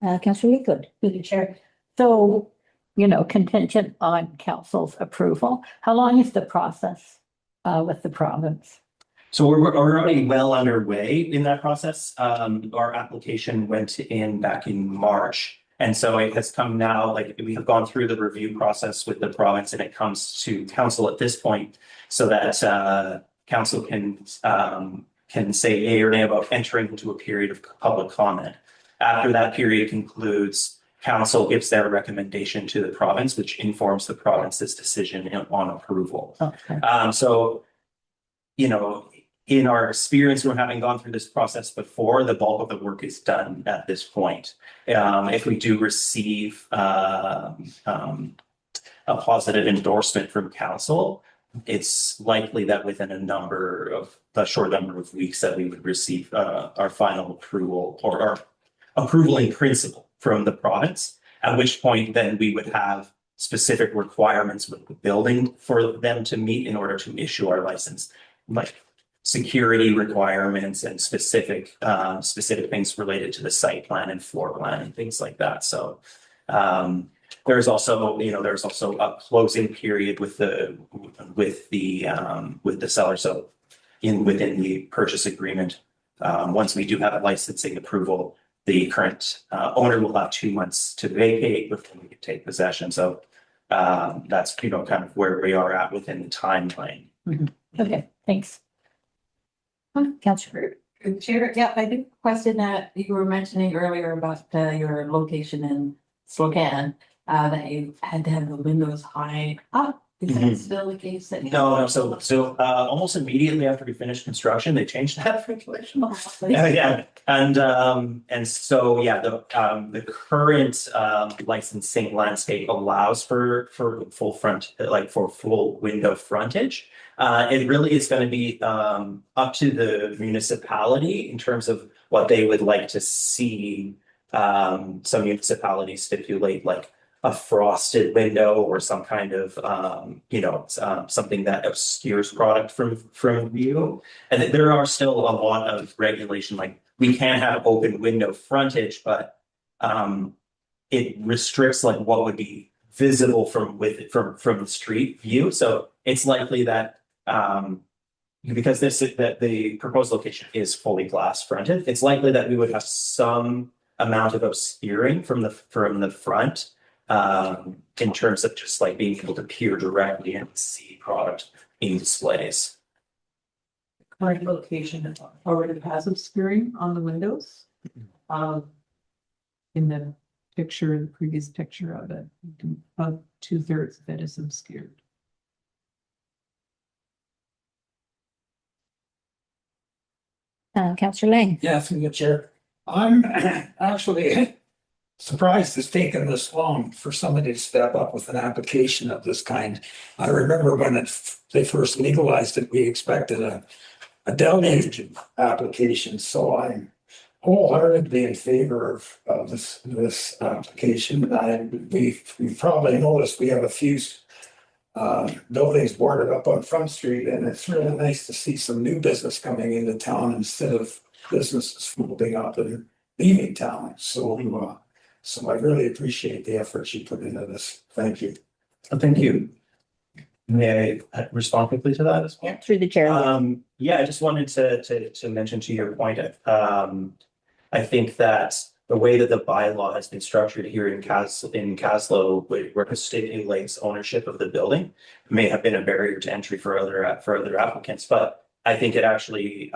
Councillor Leacould. Through the chair. So, you know, contingent on council's approval, how long is the process with the province? So we're already well underway in that process. Our application went in back in March. And so it has come now, like we have gone through the review process with the province, and it comes to council at this point so that council can say yea or nay about entering into a period of public comment. After that period concludes, council gives their recommendation to the province, which informs the province's decision on approval. Okay. So, you know, in our experience, we're having gone through this process before, the bulk of the work is done at this point. If we do receive a positive endorsement from council, it's likely that within a short number of weeks that we would receive our final approval or our approval in principle from the province, at which point then we would have specific requirements with the building for them to meet in order to issue our license, like security requirements and specific things related to the site plan and floor plan and things like that. So there's also a closing period with the seller. So within the purchase agreement, once we do have a licensing approval, the current owner will have 2 months to vacate before we can take possession. So that's kind of where we are at within the timeline. Okay, thanks. Councillor. Chair, yeah, I think question that you were mentioning earlier about your location in Spokane, that you had to have the windows high up. Is that still the case? No. So almost immediately after we finished construction, they changed that regulation. Yeah, and so yeah, the current licensing landscape allows for full front, like for full window frontage. It really is going to be up to the municipality in terms of what they would like to see. Some municipalities stipulate like a frosted window or some kind of something that obscures product from view. And there are still a lot of regulation, like we can have open window frontage, but it restricts like what would be visible from the street view. So it's likely that because the proposed location is fully glass fronted, it's likely that we would have some amount of obscuring from the front. In terms of just like being able to peer directly and see product in displays. Current location already has obscuring on the windows. In the picture, the previous picture of it, about 2/3 of it is obscured. Councillor Lang. Yeah, through the chair. I'm actually surprised it's taken this long for somebody to step up with an application of this kind. I remember when they first legalized it, we expected a deluge of applications. So I'm wholeheartedly in favor of this application. We've probably noticed we have a few buildings boarded up on Front Street, and it's really nice to see some new business coming into town instead of businesses folding up and leaving town. So I really appreciate the effort you put into this. Thank you. Thank you. May I respond quickly to that as well? Yeah, through the chair. Yeah, I just wanted to mention to your point. I think that the way that the bylaw has been structured here in Kaslo, where it stipulates ownership of the building, may have been a barrier to entry for other applicants, but I think it actually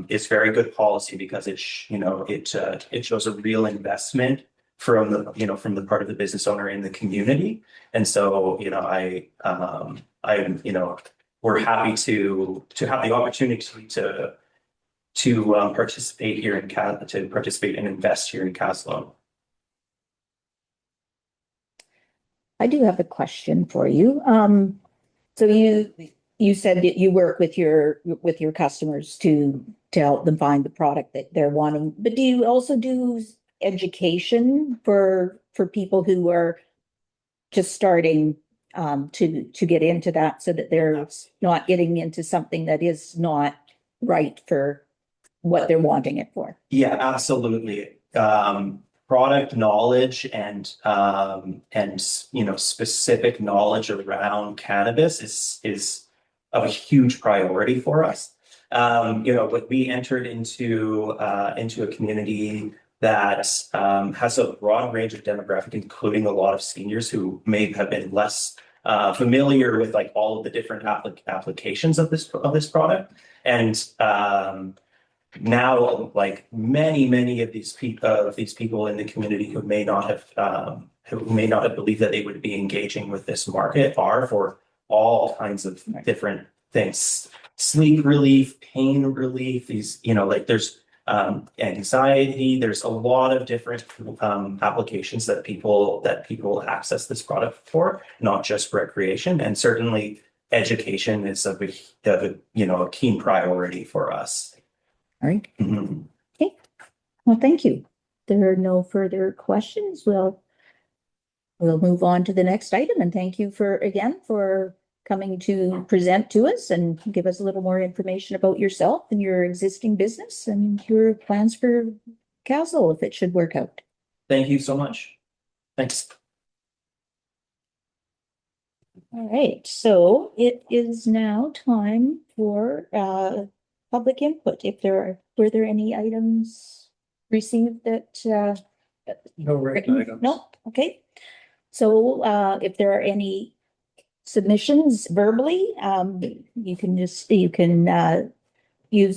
is very good policy because it shows a real investment from the part of the business owner in the community. And so, we're happy to have the opportunity to participate here to participate and invest here in Kaslo. I do have a question for you. So you said that you work with your customers to help them find the product that they're wanting, but do you also do education for people who are just starting to get into that, so that they're not getting into something that is not right for what they're wanting it for? Yeah, absolutely. Product knowledge and specific knowledge around cannabis is of a huge priority for us. When we entered into a community that has a broad range of demographic, including a lot of seniors who may have been less familiar with like all of the different applications of this product. And now, like many of these people in the community who may not have believed that they would be engaging with this market are for all kinds of different things: sleep relief, pain relief. There's anxiety. There's a lot of different applications that people access this product for, not just recreation, and certainly education is a keen priority for us. All right. Mhm. Okay. Well, thank you. There are no further questions. We'll move on to the next item, and thank you for coming to present to us and give us a little more information about yourself and your existing business and your plans for Kaslo if it should work out. Thank you so much. Thanks. All right, so it is now time for public input. Were there any items received that No written items. No, okay. So if there are any submissions verbally, you can use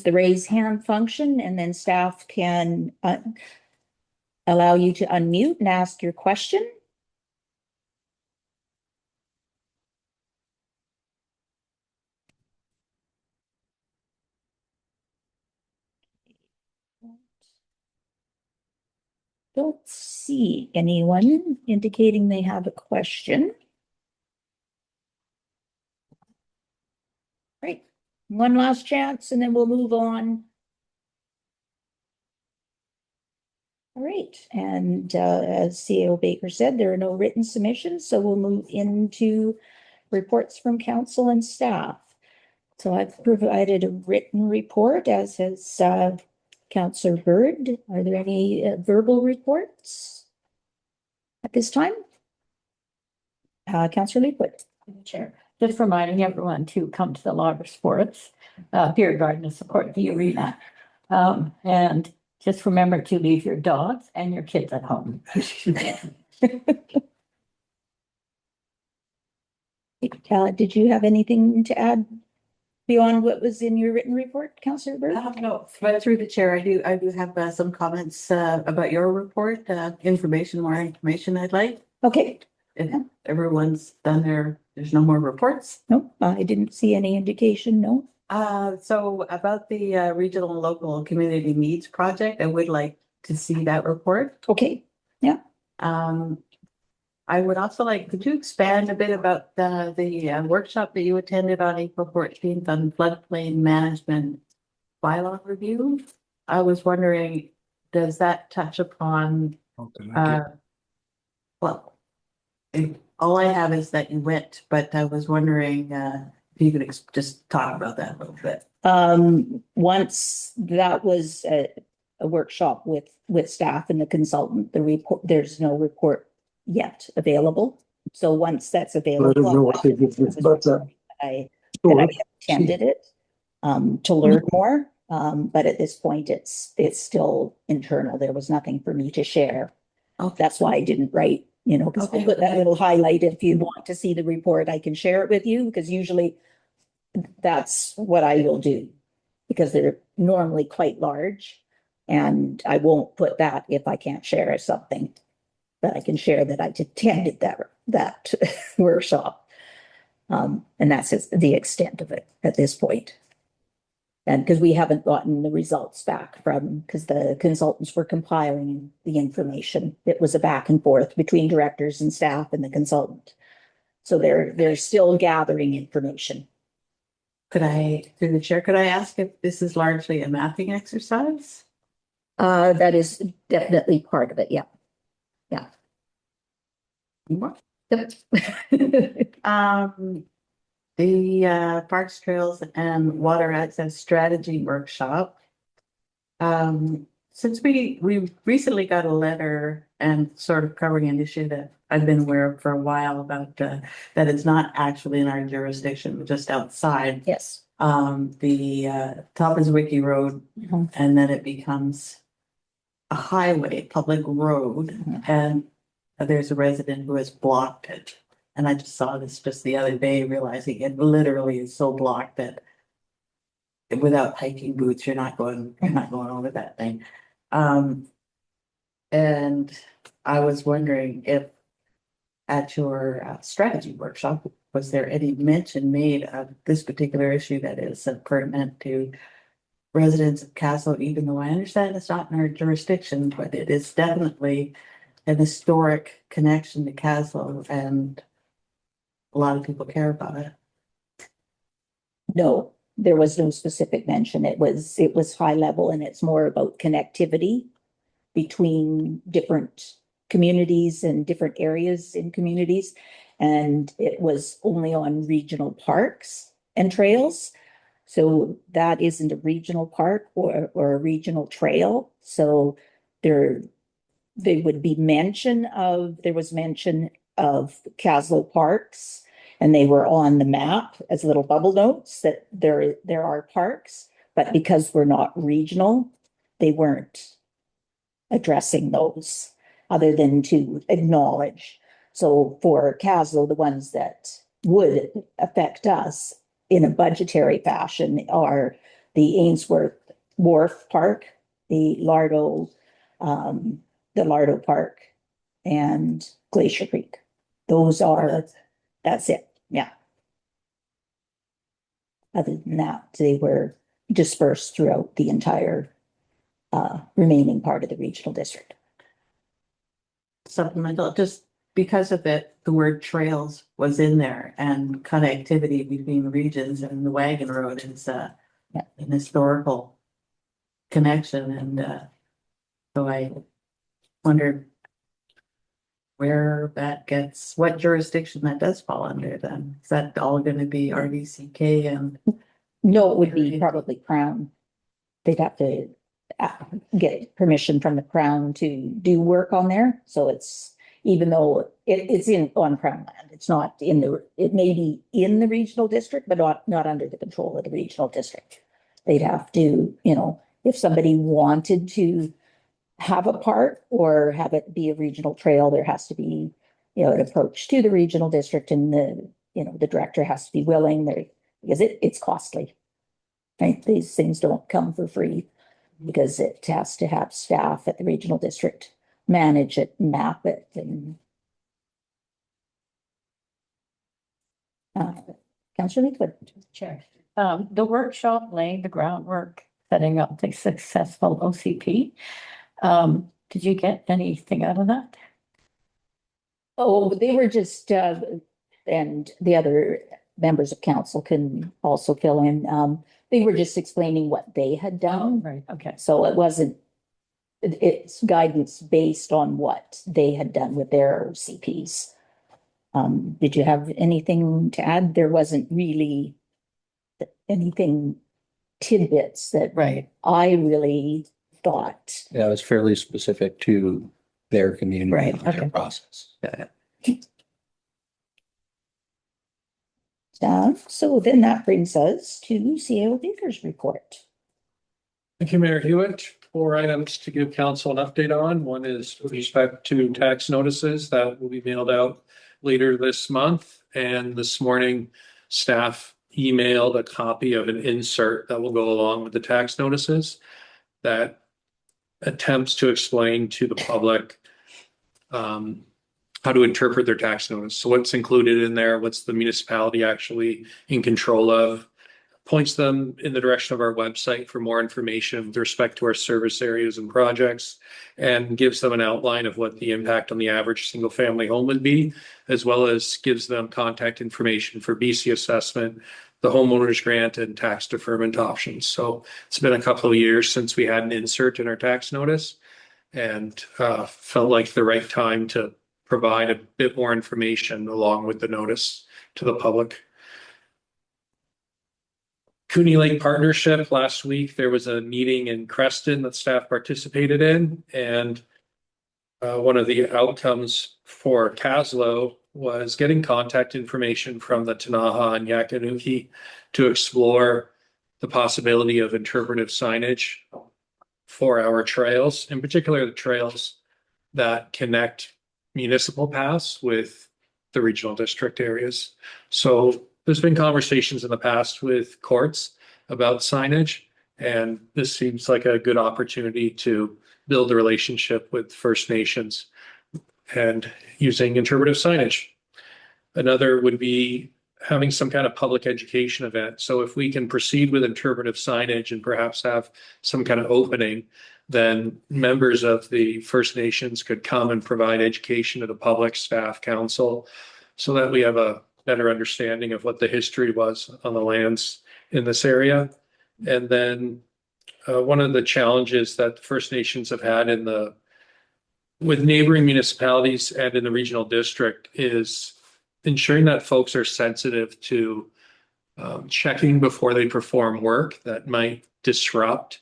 the raise hand function, and then staff can allow you to unmute and ask your question. Don't see anyone indicating they have a question. Great. One last chance and then we'll move on. All right. And as CEO Baker said, there are no written submissions, so we'll move into reports from council and staff. So I've provided a written report, as has Councillor Bird. Are there any verbal reports at this time? Councillor Leafwood. Chair, just reminding everyone to come to the Logger Sports Beer Garden to support the arena. And just remember to leave your dogs and your kids at home. Did you have anything to add beyond what was in your written report, Councillor Bird? No, but through the chair, I do have some comments about your report, more information I'd like. Okay. If everyone's done there's no more reports. No, I didn't see any indication, no. So about the regional and local community needs project, I would like to see that report. Okay, yeah. I would also like, could you expand a bit about the workshop that you attended on April 14th on floodplain management bylaw review? I was wondering, does that touch upon, well, all I have is that you went, but I was wondering if you could just talk about that a little bit. Once that was a workshop with staff and the consultant, the report, there's no report yet available. So once that's available, I attended it to learn more. But at this point, it's still internal. There was nothing for me to share. Okay. That's why I didn't write, because I put that little highlight. If you want to see the report, I can share it with you, because usually that's what I will do, because they're normally quite large. And I won't put that if I can't share something. But I can share that I attended that workshop. And that's the extent of it at this point. And because we haven't gotten the results back because the consultants were compiling the information. It was a back and forth between directors and staff and the consultant. So they're still gathering information. Through the chair, could I ask if this is largely a mapping exercise? That is definitely part of it, yeah. Yeah. What? Yep. The Parks, Trails and Water Access Strategy Workshop. Since we recently got a letter and sort of covering an issue that I've been aware of for a while about that it's not actually in our jurisdiction, but just outside. Yes. The top is Wiki Road, and then it becomes a highway, public road, and there's a resident who has blocked it. And I just saw this just the other day, realizing it literally is so blocked that without hiking boots, you're not going over that thing. And I was wondering if at your strategy workshop, was there any mention made of this particular issue that is pertinent to residents of Kaslo, even though I understand it's not in our jurisdiction, but it is definitely an historic connection to Kaslo, and a lot of people care about it. No, there was no specific mention. It was high level, and it's more about connectivity between different communities and different areas in communities. And it was only on regional parks and trails. So that isn't a regional park or a regional trail. So there would be there was mention of Kaslo parks, and they were on the map as little bubble notes that there are parks, but because we're not regional, they weren't addressing those other than to acknowledge. So for Kaslo, the ones that would affect us in a budgetary fashion are the Ainsworth Wharf Park, the Lardo Park, and Glacier Creek. Those are, that's it, yeah. Other than that, they were dispersed throughout the entire remaining part of the regional district. Supplemental, just because of it, the word trails was in there, and connectivity between regions, and the wagon road is an historical connection, and so I wondered where that gets, what jurisdiction that does fall under then. Is that all gonna be RDCK and? No, it would be probably Crown. They'd have to get permission from the Crown to do work on there. So it's, even though it's on Crown land, it's not it may be in the regional district, but not under the control of the regional district. They'd have to, if somebody wanted to have a park or have it be a regional trail, there has to be, an approach to the regional district, and the director has to be willing there, because it's costly. Right? These things don't come for free, because it has to have staff at the regional district manage it, map it, and Councillor Leafwood. Chair. The workshop laying the groundwork, setting up the successful OCP. Did you get anything out of that? Oh, they were just, and the other members of council can also fill in. They were just explaining what they had done. Right, okay. So it's guidance based on what they had done with their CPs. Did you have anything to add? There wasn't really anything tidbits that Right. I really thought. Yeah, it was fairly specific to their community. Right, and their okay. process. Yeah. So then that brings us to CAO Baker's report. Thank you, Mayor Hewitt. 4 items to give council an update on. One is with respect to tax notices that will be mailed out later this month. And this morning, staff emailed a copy of an insert that will go along with the tax notices that attempts to explain to the public how to interpret their tax notice. So what's included in there, what's the municipality actually in control of, points them in the direction of our website for more information with respect to our service areas and projects, and gives them an outline of what the impact on the average single family home would be, as well as gives them contact information for BC assessment, the homeowners grant, and tax deferment options. So it's been a couple of years since we had an insert in our tax notice, and felt like the right time to provide a bit more information along with the notice to the public. Cooney Lake Partnership, last week, there was a meeting in Creston that staff participated in, and one of the outcomes for Kaslo was getting contact information from the Tanaha and Yakanuki to explore the possibility of interpretive signage for our trails, in particular the trails that connect municipal paths with the regional district areas. So there's been conversations in the past with courts about signage, and this seems like a good opportunity to build a relationship with First Nations and using interpretive signage. Another would be having some kind of public education event. So if we can proceed with interpretive signage and perhaps have some kind of opening, then members of the First Nations could come and provide education to the public, staff, council, so that we have a better understanding of what the history was on the lands in this area. And then one of the challenges that the First Nations have had with neighboring municipalities and in the regional district is ensuring that folks are sensitive to checking before they perform work that might disrupt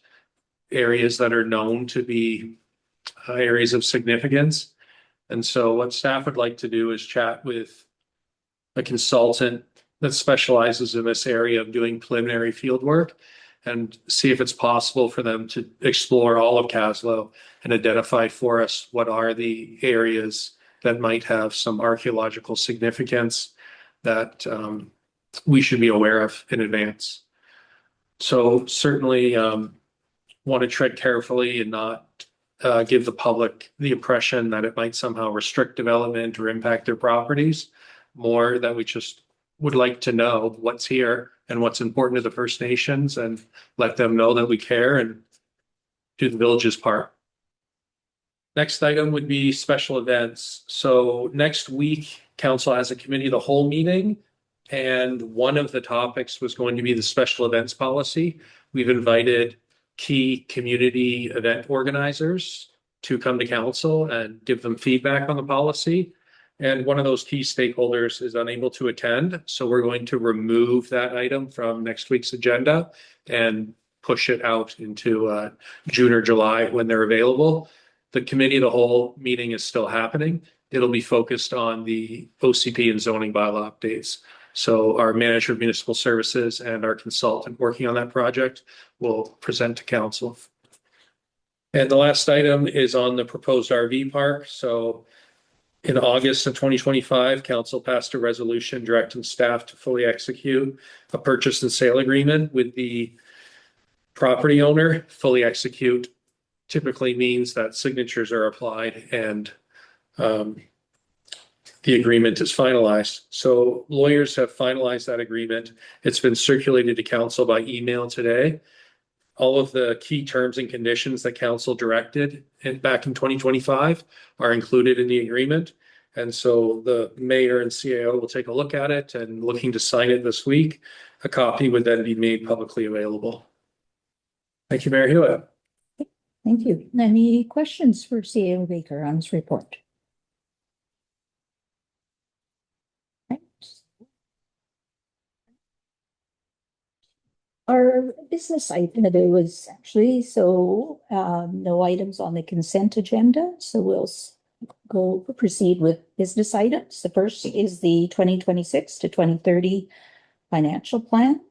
areas that are known to be areas of significance. And so what staff would like to do is chat with a consultant that specializes in this area of doing preliminary field work and see if it's possible for them to explore all of Kaslo and identify for us what are the areas that might have some archaeological significance that we should be aware of in advance. So certainly want to tread carefully and not give the public the impression that it might somehow restrict development or impact their properties. More that we just would like to know what's here and what's important to the First Nations and let them know that we care and do the village's part. Next item would be special events. So next week, council has a committee of the whole meeting. And one of the topics was going to be the special events policy. We've invited key community event organizers to come to council and give them feedback on the policy. And one of those key stakeholders is unable to attend. So we're going to remove that item from next week's agenda and push it out into June or July when they're available. The committee of the whole meeting is still happening. It'll be focused on the OCP and zoning bylaw updates. So our manager of municipal services and our consultant working on that project will present to council. And the last item is on the proposed RV park. So in August of 2025, council passed a resolution directing staff to fully execute a purchase and sale agreement with the property owner. Fully execute typically means that signatures are applied and the agreement is finalized. So lawyers have finalized that agreement. It's been circulated to council by email today. All of the key terms and conditions that council directed back in 2025 are included in the agreement. And so the mayor and CAO will take a look at it and looking to sign it this week. A copy would then be made publicly available. Thank you, Mayor Hewitt. Thank you. Any questions for CAO Baker on this report? Right. Our business item today was actually no items on the consent agenda, so we'll proceed with business items. The first is the 2026 to 2030 financial plan.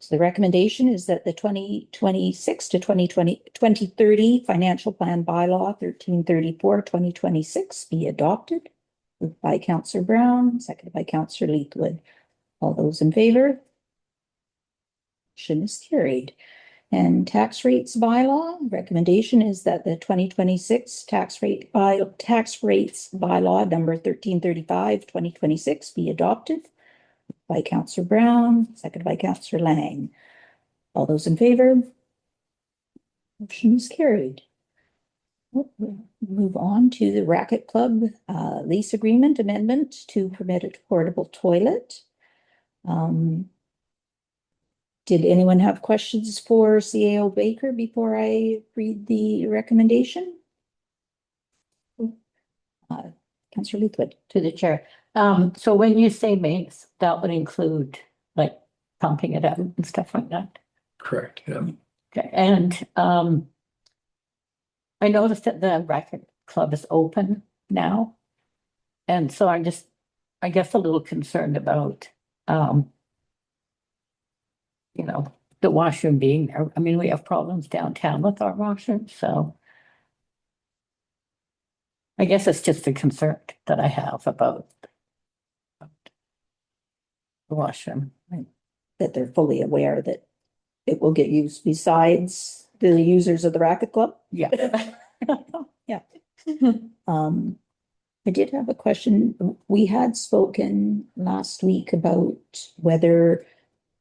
So the recommendation is that the 2026 to 2030 financial plan bylaw 1334/2026 be adopted. Moved by Councillor Brown, seconded by Councillor Leithwood. All those in favor? Motion is carried. And tax rates bylaw, recommendation is that the 2026 tax rates bylaw number 1335/2026 be adopted. By Councillor Brown, seconded by Councillor Lang. All those in favor? Motion is carried. We'll move on to the Racket Club lease agreement amendment to permit a portable toilet. Did anyone have questions for CAO Baker before I read the recommendation? Councillor Leithwood. To the chair. So when you say maintenance, that would include like pumping it out and stuff like that. Correct. Yeah. Okay. And I noticed that the Racket Club is open now. And so I'm just, I guess, a little concerned about the washroom being there. I mean, we have problems downtown with our washroom, so I guess it's just a concern that I have about the washroom. That they're fully aware that it will get used besides the users of the Racket Club. Yeah. Yeah. I did have a question. We had spoken last week about whether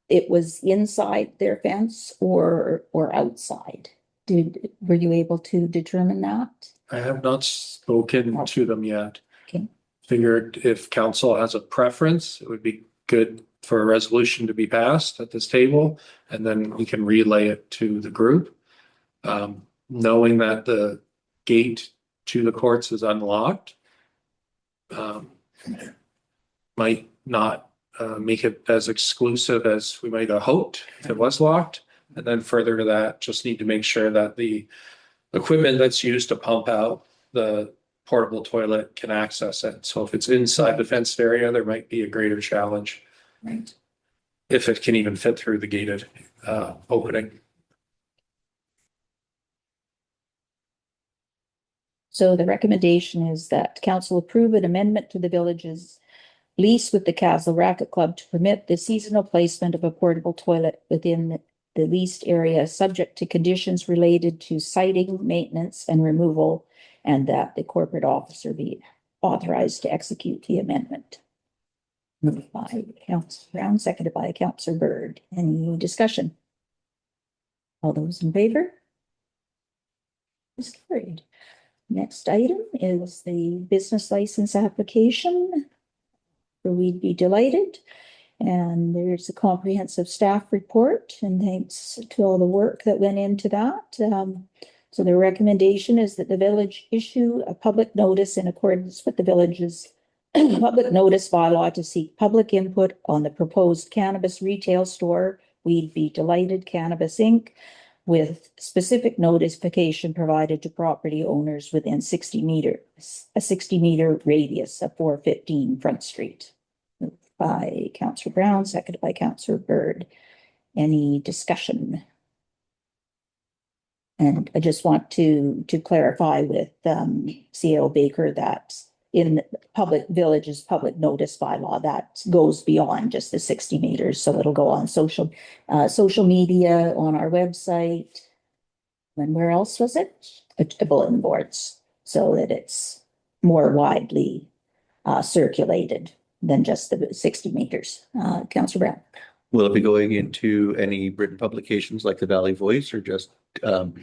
it was inside their fence or outside. Were you able to determine that? I have not spoken to them yet. Okay. Figured if council has a preference, it would be good for a resolution to be passed at this table, and then we can relay it to the group. Knowing that the gate to the courts is unlocked, might not make it as exclusive as we might have hoped if it was locked. And then further to that, just need to make sure that the equipment that's used to pump out the portable toilet can access it. So if it's inside the fenced area, there might be a greater challenge. Right. If it can even fit through the gated opening. So the recommendation is that council approve an amendment to the village's lease with the Kaslo Racket Club to permit the seasonal placement of a portable toilet within the leased area, subject to conditions related to siting, maintenance, and removal, and that the corporate officer be authorized to execute the amendment. Moved by Councillor Brown, seconded by Councillor Bird. Any discussion? All those in favor? Is carried. Next item is the business license application. We'd be delighted. And there's a comprehensive staff report, and thanks to all the work that went into that. So the recommendation is that the village issue a public notice in accordance with the village's public notice bylaw to seek public input on the proposed cannabis retail store, We'd Be Delighted Cannabis Inc., with specific notification provided to property owners within 60 meter radius of 415 Front Street. Moved by Councillor Brown, seconded by Councillor Bird. Any discussion? And I just want to clarify with CAO Baker that in village's public notice bylaw, that goes beyond just the 60 meters. So it'll go on social media, on our website. And where else was it? Bulletin boards, so that it's more widely circulated than just the 60 meters. Councillor Brown. Will it be going into any written publications like the Valley Voice, or just the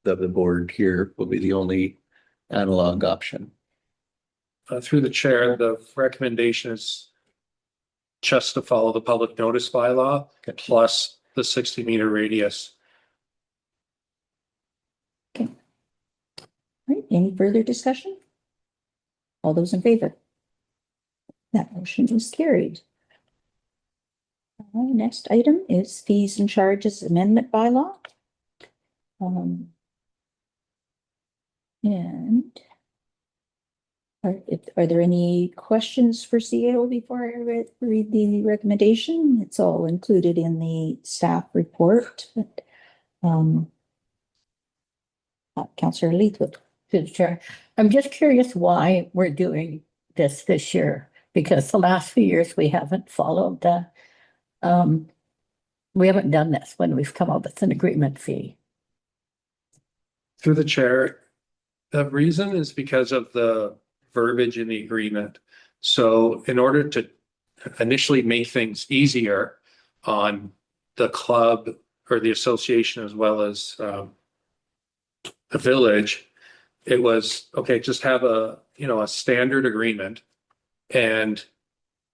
board here will be the only analog option? Through the chair, the recommendation is just to follow the public notice bylaw plus the 60 meter radius. Okay. All right, any further discussion? All those in favor? That motion is carried. Next item is fees and charges amendment bylaw. And are there any questions for CAO before I read the recommendation? It's all included in the staff report. Councillor Leithwood. To the chair. I'm just curious why we're doing this year, because the last few years we haven't followed the, we haven't done this when we've come up with an agreement fee. Through the chair, the reason is because of the verbiage in the agreement. So in order to initially make things easier on the club or the association, as well as the village, it was okay, just have a standard agreement and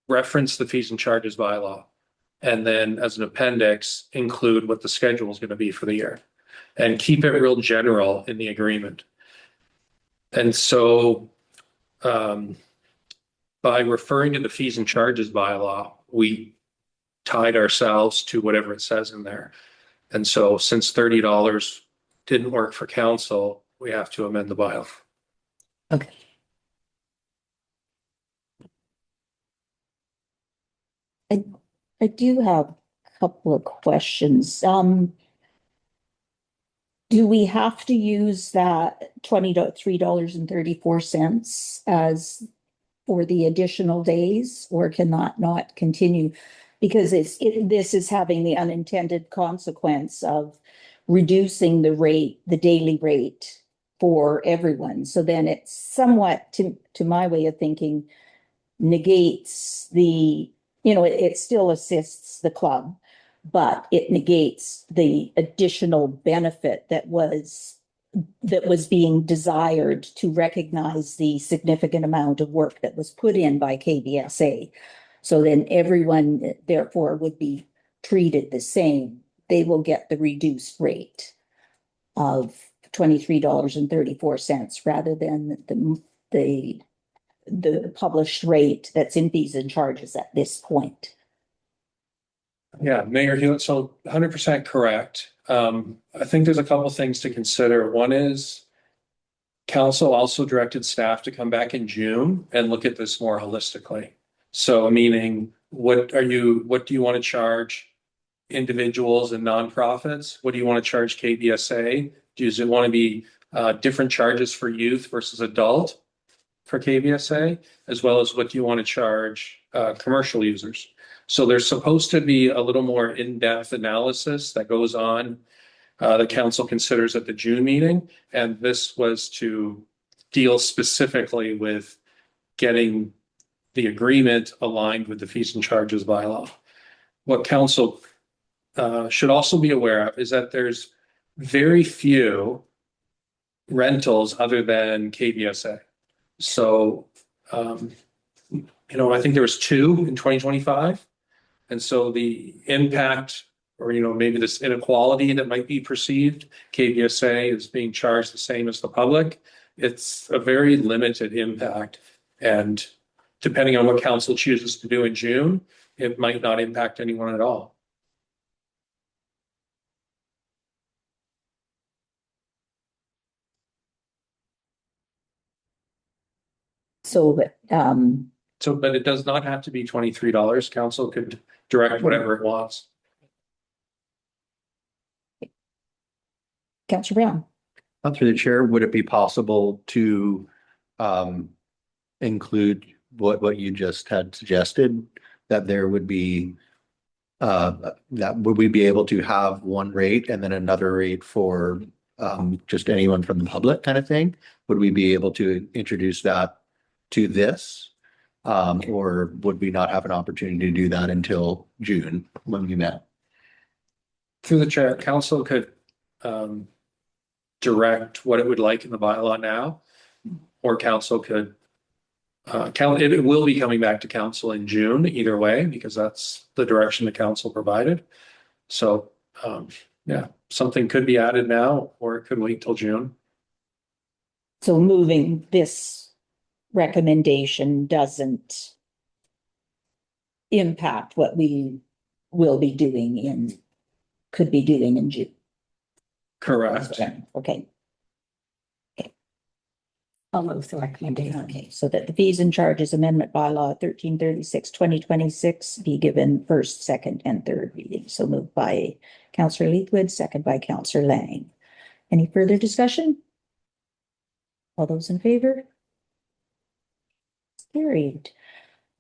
reference the fees and charges bylaw, and then as an appendix include what the schedule is going to be for the year, and keep it real general in the agreement. And so by referring to the fees and charges bylaw, we tied ourselves to whatever it says in there. And so since $30 didn't work for council, we have to amend the bylaw. Okay. I do have a couple of questions. Do we have to use that $23.34 as for the additional days, or can that not continue? Because this is having the unintended consequence of reducing the rate, the daily rate for everyone. So then it somewhat, to my way of thinking, negates the, it still assists the club, but it negates the additional benefit that was being desired to recognize the significant amount of work that was put in by KBSA. So then everyone therefore would be treated the same. They will get the reduced rate of $23.34 rather than the published rate that's in fees and charges at this point. Yeah, Mayor Hewitt, so 100% correct. I think there's a couple things to consider. One is council also directed staff to come back in June and look at this more holistically. So meaning, what do you want to charge individuals and nonprofits? What do you want to charge KBSA? Does it want to be different charges for youth versus adult for KBSA, as well as what do you want to charge commercial users? So there's supposed to be a little more in-depth analysis that goes on the council considers at the June meeting. And this was to deal specifically with getting the agreement aligned with the fees and charges bylaw. What council should also be aware of is that there's very few rentals other than KBSA. So, I think there was 2 in 2025. And so the impact, or, maybe this inequality that might be perceived, KBSA is being charged the same as the public. It's a very limited impact. And depending on what council chooses to do in June, it might not impact anyone at all. So, But it does not have to be $23. Council could direct whatever it wants. Councillor Brown. Through the chair, would it be possible to include what you just had suggested, that there would be that would we be able to have one rate and then another rate for just anyone from the public kind of thing? Would we be able to introduce that to this? Or would we not have an opportunity to do that until June when we met? Through the chair, council could direct what it would like in the bylaw now, or council could it will be coming back to council in June either way, because that's the direction the council provided. So yeah, something could be added now, or it could wait till June. So moving this recommendation doesn't impact what we will be doing could be doing in June. Correct. Okay. I'll move the recommendation. Okay, so that the fees and charges amendment bylaw 1336/2026 be given first, second, and third reading. So moved by Councillor Leithwood, second by Councillor Lang. Any further discussion? All those in favor? Carried.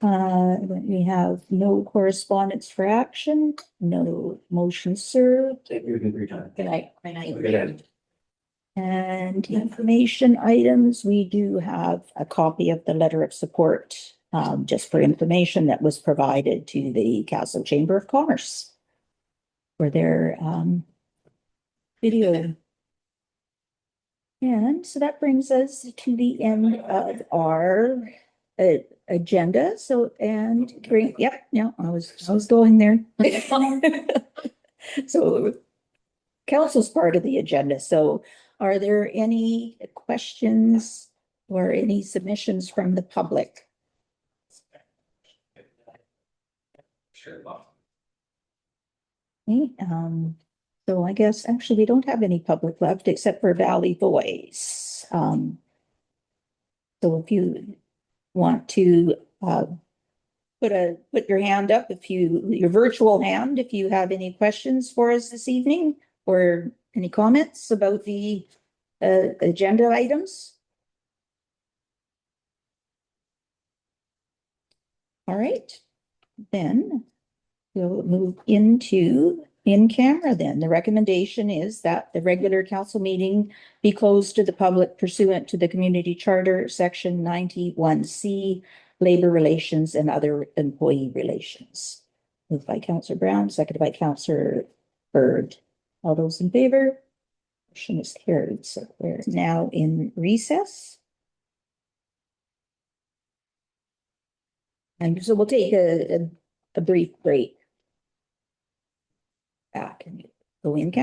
We have no correspondence for action, no motion served. Good night. Good night. And information items, we do have a copy of the letter of support, just for information that was provided to the Kaslo Chamber of Commerce for their video. And so that brings us to the end of our agenda. So, yep, yeah, I was going there. So council's part of the agenda. So are there any questions or any submissions from the public? Okay, so I guess actually we don't have any public left except for Valley Voice. So if you want to put your hand up, your virtual hand, if you have any questions for us this evening, or any comments about the agenda items? All right, then we'll move into in camera then. The recommendation is that the regular council meeting be closed to the public pursuant to the community charter, section 91C, labor relations and other employee relations. Moved by Councillor Brown, seconded by Councillor Bird. All those in favor? Motion is carried. So we're now in recess. And so we'll take a brief break. Back and go in camera.